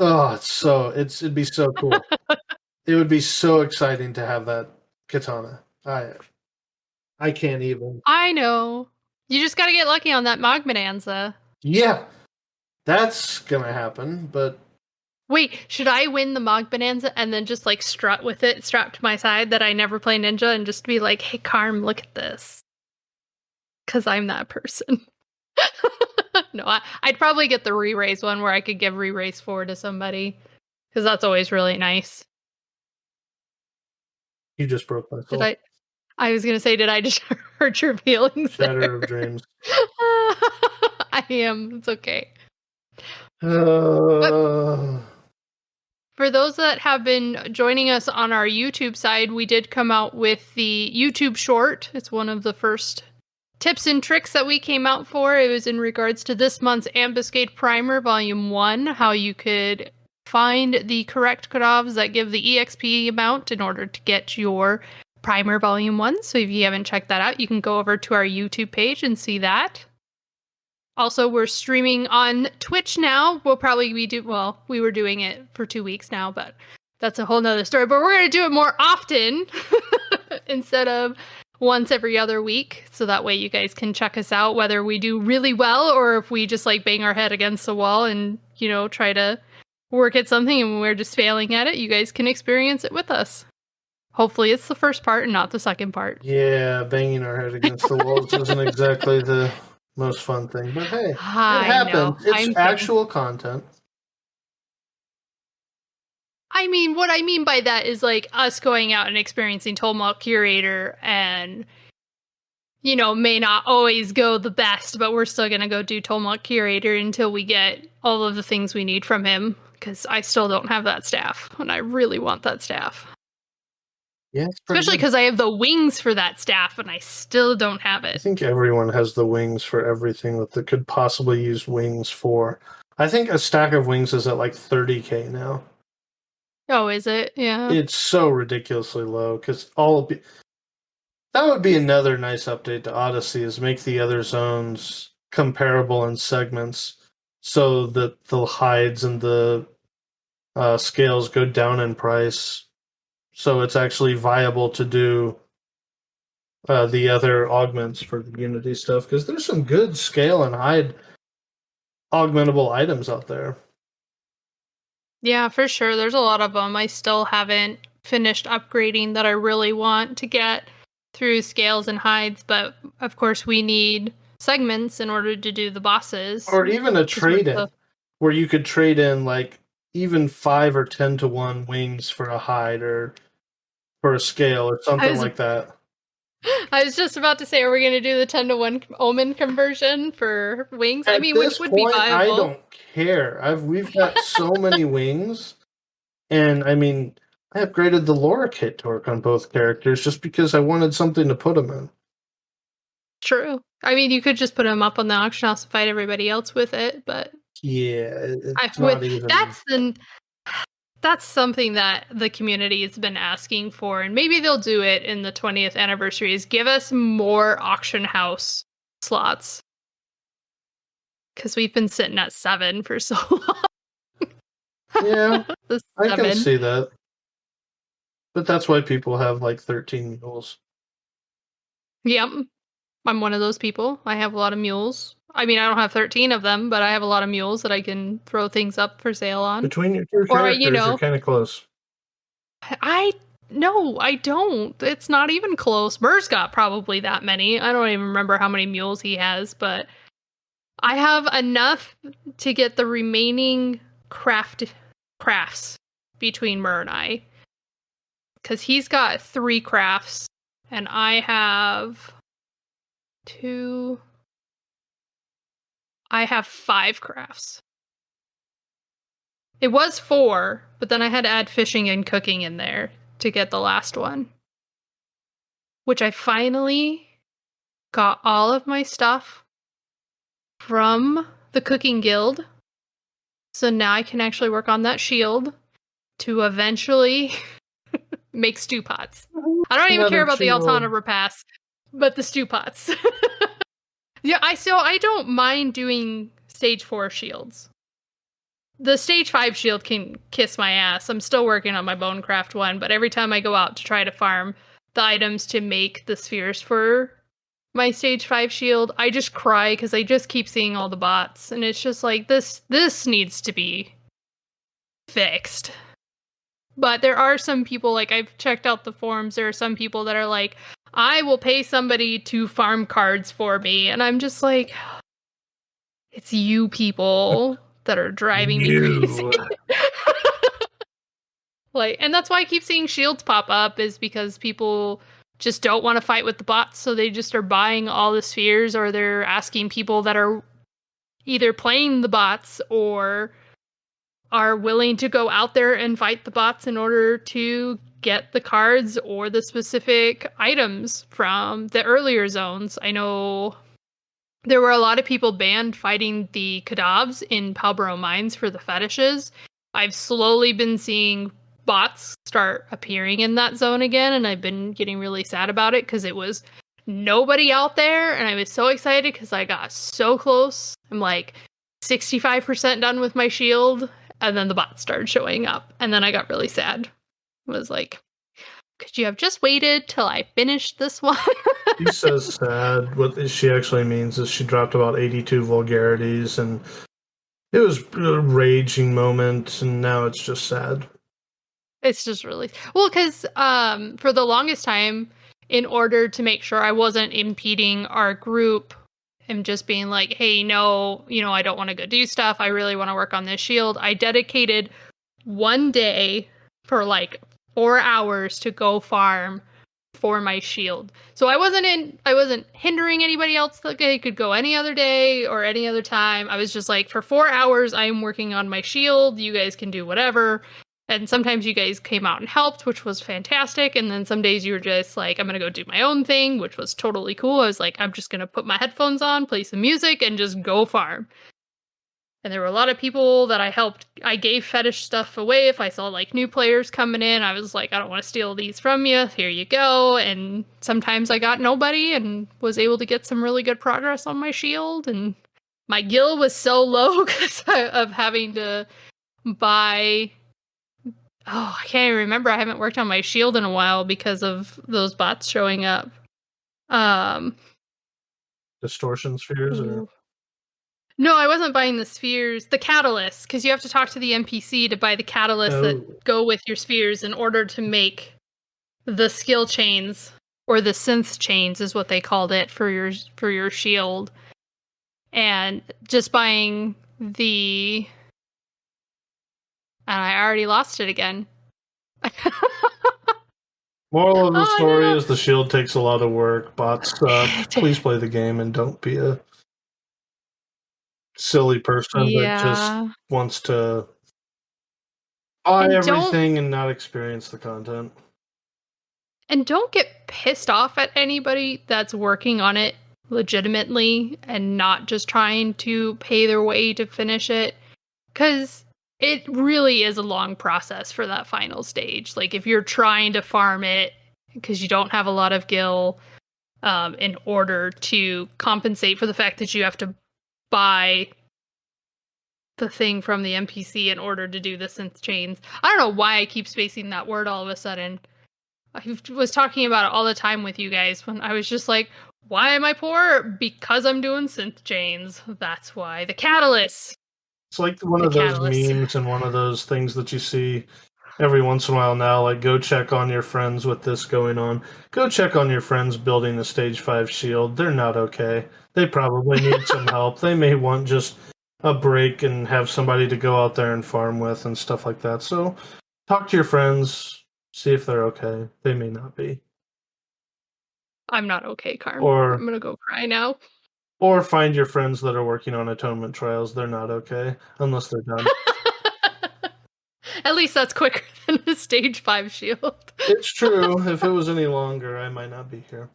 it'd be so cool. It would be so exciting to have that katana. I can't even. I know. You just gotta get lucky on that Mog Bonanza. Yeah, that's gonna happen, but Wait, should I win the Mog Bonanza and then just like strut with it strapped to my side that I never play ninja and just be like, hey, Carm, look at this? Because I'm that person. No, I'd probably get the re-raise one where I could give re-raise 4 to somebody, because that's always really nice. you just broke my Did soul. I was gonna say, did I just hurt your feelings Shatter there? of dreams. I am. It's okay. But Uh, for those that have been joining us on our YouTube side, we did come out with the YouTube short. It's one of the first tips and tricks that we came out for. It was in regards to this month's Ambuscade Primer Volume 1, how you could find the correct cutoffs that give the EXP amount in order to get your Primer Volume 1. So if you haven't checked that out, you can go over to our YouTube page and see that. Also, we're streaming on Twitch now. We'll probably we were doing it for 2 weeks now, but that's a whole nother story. But we're going to do it more often instead of once every other week. So that way you guys can check us out, whether we do really well or if we just like bang our head against the wall and, try to work at something and we're just failing at it. You guys can experience it with us. Hopefully it's the first part and not the second part. yeah, banging our head against the walls isn't exactly the most fun thing, but hey, it I know. happens. It's I'm kidding. actual content. I mean, what I mean by that is like us going out and experiencing Tolmalt Curator and, may not always go the best, but we're still going to go do Tolmalt Curator until we get all of the things we need from him, because I still don't have that staff, and I really want that staff. Yeah, it's pretty Especially good. because I have the wings for that staff, and I still don't have I it. think everyone has the wings for everything that they could possibly use wings for. I think a stack of wings is at like 30k now. Oh, is it? Yeah. It's so ridiculously low because that would be another nice update to Odyssey is make the other zones comparable in segments so that the hides and the scales go down in price. So it's actually viable to do the other augments for the Unity stuff because there's some good scale and hide augmentable items out there. Yeah, for sure. There's a lot of them. I still haven't finished upgrading that I really want to get through scales and hides, but of course we need segments in order to do the bosses Or even a because we're trade in still. where you could trade in like even 5 or 10 to 1 wings for a hide or for a scale or I something was like that. I was just about to say, are we going to do the 10 to 1 omen conversion for wings? I At mean, this which would be point, I viable. don't care. We've got so many wings, and I mean, I upgraded the Laura kit torque on both characters just because I wanted something to put them in. True. I mean, you could just put them up on the auction house and fight everybody else with it, but Yeah, I it's with not even. that's something that the community has been asking for, and maybe they'll do it in the 20th anniversary. Is give us more auction house slots because we've been sitting at 7 for so long. Yeah, The I can 7. see that, but that's why people have like 13 mules Yep. I'm one of those people. I have a lot of mules. I mean, I don't have 13 of them, but I have a lot of mules that I can throw things up for sale on. between your two Or characters. You're kind of close. I no, I don't. It's not even close. Burr's got probably that many. I don't even remember how many mules he has, but I have enough to get the remaining crafts between Mur and I. Cuz he's got 3 crafts and I have 2 I have 5 crafts. It was 4, but then I had to add fishing and cooking in there to get the last one, which I finally got all of my stuff from the cooking guild. So now I can actually work on that shield to eventually make stew pots. I don't even care Another about the Altana shield. repass, but the stew pots. Yeah, I don't mind doing stage 4 shields. The stage 5 shield can kiss my ass. I'm still working on my bonecraft one, but every time I go out to try to farm the items to make the spheres for my stage 5 shield, I just cry because I just keep seeing all the bots and it's just like this needs to be fixed. But there are some people, like I've checked out the forums, there are some people that are like, I will pay somebody to farm cards for me, and I'm just like, it's you people that are driving me crazy. You. Like, and that's why I keep seeing shields pop up, is because people just don't want to fight with the bots, so they just are buying all the spheres, or they're asking people that are either playing the bots or are willing to go out there and fight the bots in order to get the cards or the specific items from the earlier zones. I know there were a lot of people banned fighting the Kadavs in Palbro Mines for the fetishes. I've slowly been seeing bots start appearing in that zone again, and I've been getting really sad about it because it was nobody out there, and I was so excited because I got so close. I'm like 65% done with my shield, and then the bots started showing up, and then I got really sad. I was like, could you have just waited till I finished this one? She says sad. What she actually means is she dropped about 82 vulgarities, and it was a raging moment, and now it's just sad. It's just really well because for the longest time, in order to make sure I wasn't impeding our group and just being like, hey, no, I don't want to go do stuff. I really want to work on this shield. I dedicated one day for like 4 hours to go farm for my shield. So I wasn't hindering anybody else that they could go any other day or any other time. I was just like, for 4 hours I'm working on my shield. You guys can do whatever. And sometimes you guys came out and helped, which was fantastic. And then some days you were just like, I'm gonna go do my own thing, which was totally cool. I was like, I'm just gonna put my headphones on, play some music, and just go farm. And there were a lot of people that I helped. I gave fetish stuff away if I saw like new players coming in. I was like, I don't want to steal these from you. Here you go. And sometimes I got nobody and was able to get some really good progress on my shield. And my gil was so low because of having to buy. Oh, I can't even remember. I haven't worked on my shield in a while because of those bots showing up. Um, Distortion spheres, or No, I wasn't buying the spheres. The catalysts, because you have to talk to the NPC to buy the catalysts that go with your spheres in order to make the skill chains, or the synth chains is what they called it for your shield. And just buying the and I already lost it again. moral of the story no. is the shield takes a lot of work. Bots suck. Please play the game and don't be a silly person that just Yeah. wants to buy And everything and not experience the content. don't get pissed off at anybody that's working on it legitimately and not just trying to pay their way to finish it. Because it really is a long process for that final stage. Like, if you're trying to farm it because you don't have a lot of gil, in order to compensate for the fact that you have to buy the thing from the NPC in order to do the synth chains. I don't know why I keep spacing that word all of a sudden. I was talking about it all the time with you guys when I was just like, why am I poor? Because I'm doing synth chains. That's why. The catalyst. It's like one The of those catalyst. memes and one of those things that you see every once in a while now, like go check on your friends with this going on. Go check on your friends building the stage 5 shield. They're not okay. They probably need some help. They may want just a break and have somebody to go out there and farm with and stuff like that. So talk to your friends, see if they're okay. They may not be. I'm not okay, Carm. Or I'm gonna go cry now. or find your friends that are working on atonement trials. They're not okay unless they're done. At least that's quicker than the stage 5 shield. It's true. If it was any longer, I might not be here.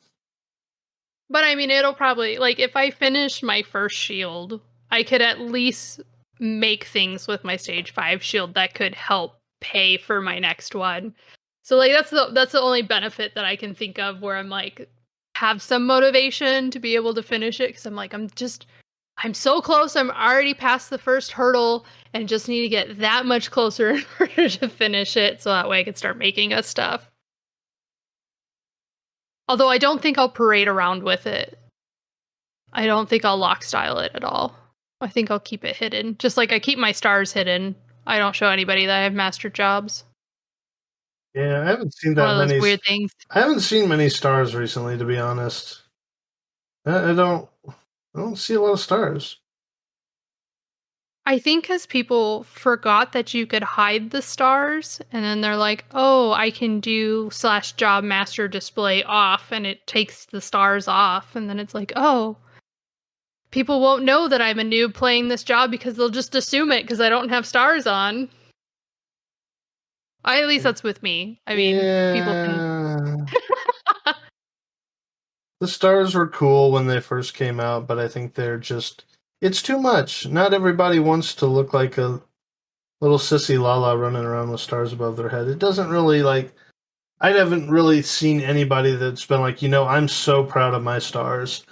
But I mean, it'll probably, like, if I finish my first shield, I could at least make things with my stage 5 shield that could help pay for my next one. So like that's the only benefit that I can think of where I'm like have some motivation to be able to finish it, cuz I'm like I'm so close. I'm already past the first hurdle and just need to get that much closer in order to finish it so that way I can start making us stuff. Although I don't think I'll parade around with it. I don't think I'll lock style it at all. I think I'll keep it hidden. Just like I keep my stars hidden. I don't show anybody that I have master jobs. Yeah, I haven't seen One that of those many. weird things. I haven't seen many stars recently, to be honest. I don't. I don't see a lot of stars. I think because people forgot that you could hide the stars, and then they're like, oh, I can do /job master display off, and it takes the stars off. And then it's like, oh, people won't know that I'm a noob playing this job because they'll just assume it because I don't have stars on. At least that's with me. I mean, people can. The stars were cool when they first came out, but I think they're just. It's too much. Not everybody wants to look like a little sissy Lala running around with stars above their head. It doesn't really, like. I haven't really seen anybody that's been like, I'm so proud of my stars.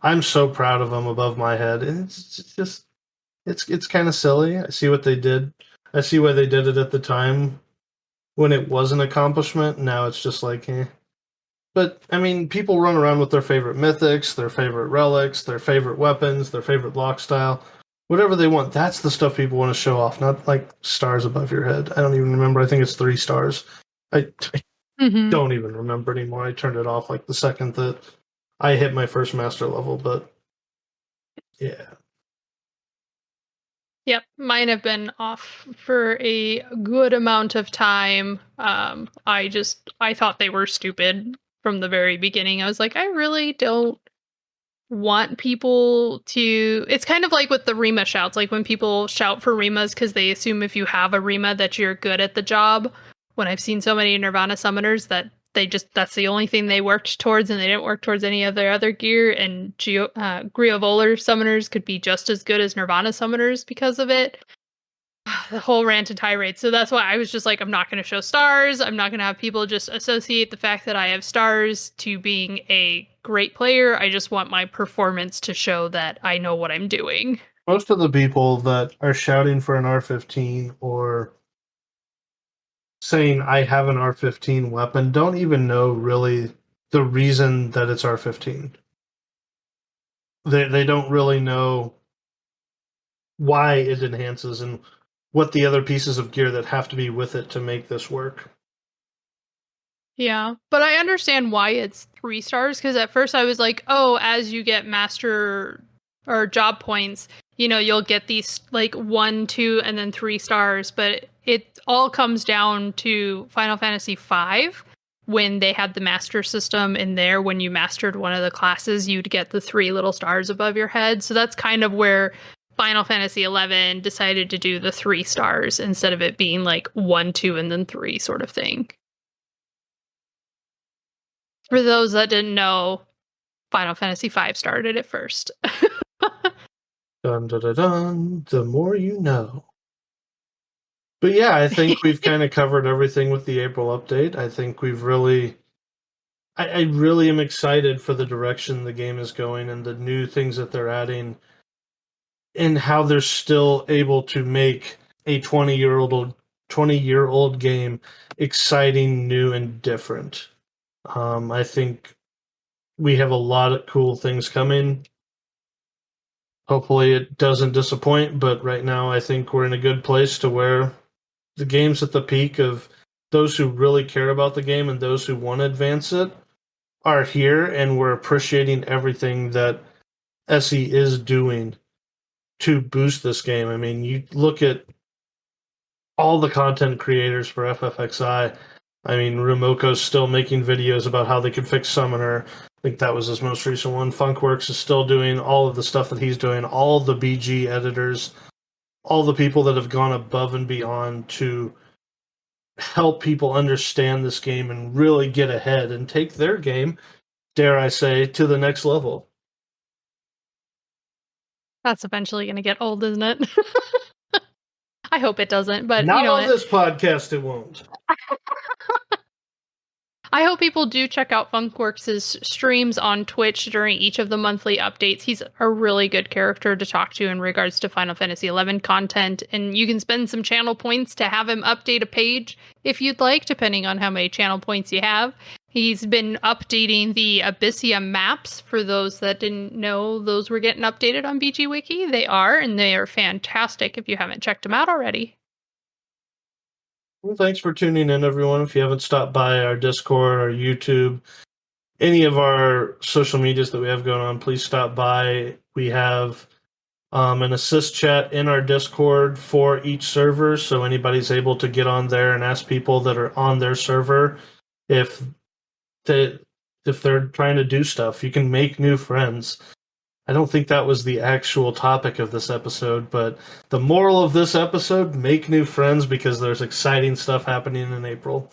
I'm so proud of them above my head. And it's just. It's kind of silly. I see what they did. I see why they did it at the time when it was an accomplishment. Now it's just like, eh. But I mean, people run around with their favorite mythics, their favorite relics, their favorite weapons, their favorite lock style, whatever they want. That's the stuff people want to show off, not like stars above your head. I don't even remember. I think it's 3 stars. I don't even remember anymore. I turned it off like the second that I hit my first master level. But yeah. Yep, mine have been off for a good amount of time. I thought they were stupid from the very beginning. I was like, I really don't want people to. It's kind of like with the Rima shouts, like when people shout for Rimas because they assume if you have a Rima that you're good at the job. When I've seen so many Nirvana summoners that that's the only thing they worked towards, and they didn't work towards any of their other gear. And Griovolar summoners could be just as good as Nirvana summoners because of it. The whole rant and tirade. So that's why I was just like, I'm not going to show stars. I'm not going to have people just associate the fact that I have stars to being a great player. I just want my performance to show that I know what I'm doing. Most of the people that are shouting for an R15 or saying I have an R15 weapon don't even know really the reason that it's R15. They don't really know why it enhances and what the other pieces of gear that have to be with it to make this work. Yeah, but I understand why it's 3 stars, because at first I was like, oh, as you get master or job points, you'll get these like 1, 2, and then 3 stars, but it all comes down to Final Fantasy V. When they had the master system in there, when you mastered one of the classes, you'd get the 3 little stars above your head. So that's kind of where Final Fantasy XI decided to do the 3 stars instead of it being like 1, 2, and then 3 sort of thing. For those that didn't know, Final Fantasy V started it first. Dun dun dun dun. The more you know. But yeah, I think we've kind of covered everything with the April update. I think we've really. I really am excited for the direction the game is going and the new things that they're adding, and how they're still able to make a 20-year-old game exciting, new, and different. I think we have a lot of cool things coming. Hopefully it doesn't disappoint, but right now I think we're in a good place to where the game's at the peak of those who really care about the game and those who want to advance it are here, and we're appreciating everything that SE is doing to boost this game. I mean, you look at all the content creators for FFXI. I mean, Rumoko's still making videos about how they could fix Summoner. I think that was his most recent one. Funkworks is still doing all of the stuff that he's doing. All the BG editors, all the people that have gone above and beyond to help people understand this game and really get ahead and take their game, dare I say, to the next level. That's eventually going to get old, isn't it? I hope it doesn't, but Not on this podcast, it won't. I hope people do check out Funkworks' streams on Twitch during each of the monthly updates. He's a really good character to talk to in regards to Final Fantasy XI content, and you can spend some channel points to have him update a page if you'd like, depending on how many channel points you have. He's been updating the Abyssia maps. For those that didn't know, those were getting updated on BG Wiki. They are, and they are fantastic if you haven't checked them out already. Well, thanks for tuning in, everyone. If you haven't stopped by our Discord, our YouTube, any of our social medias that we have going on, please stop by. We have an assist chat in our Discord for each server, so anybody's able to get on there and ask people that are on their server if they're trying to do stuff. You can make new friends. I don't think that was the actual topic of this episode, but the moral of this episode, make new friends because there's exciting stuff happening in April.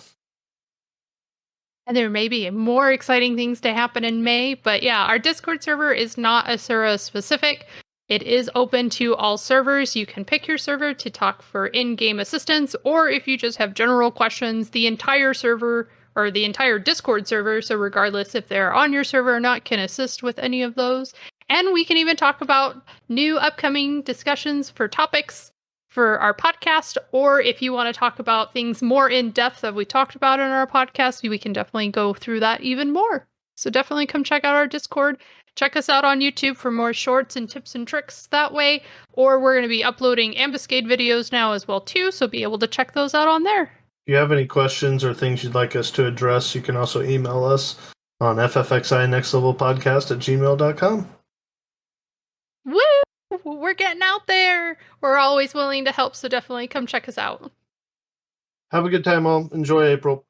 And there may be more exciting things to happen in May, but yeah, our Discord server is not Asura specific. It is open to all servers. You can pick your server to talk for in-game assistance, or if you just have general questions, the entire server or the entire Discord server, so regardless if they're on your server or not, can assist with any of those. And we can even talk about new upcoming discussions for topics for our podcast, or if you want to talk about things more in depth that we talked about in our podcast, we can definitely go through that even more. So definitely come check out our Discord. Check us out on YouTube for more shorts and tips and tricks that way, or we're going to be uploading ambuscade videos now as well too, so be able to check those out on there. If you have any questions or things you'd like us to address, you can also email us on ffxinextlevelpodcast@gmail.com. Woo! We're getting out there. We're always willing to help, so definitely come check us out. Have a good time, all. Enjoy April.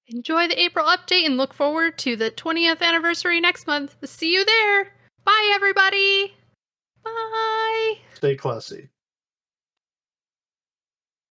Enjoy the April update and look forward to the 20th anniversary next month. See you there. Bye, everybody. Bye. Stay classy.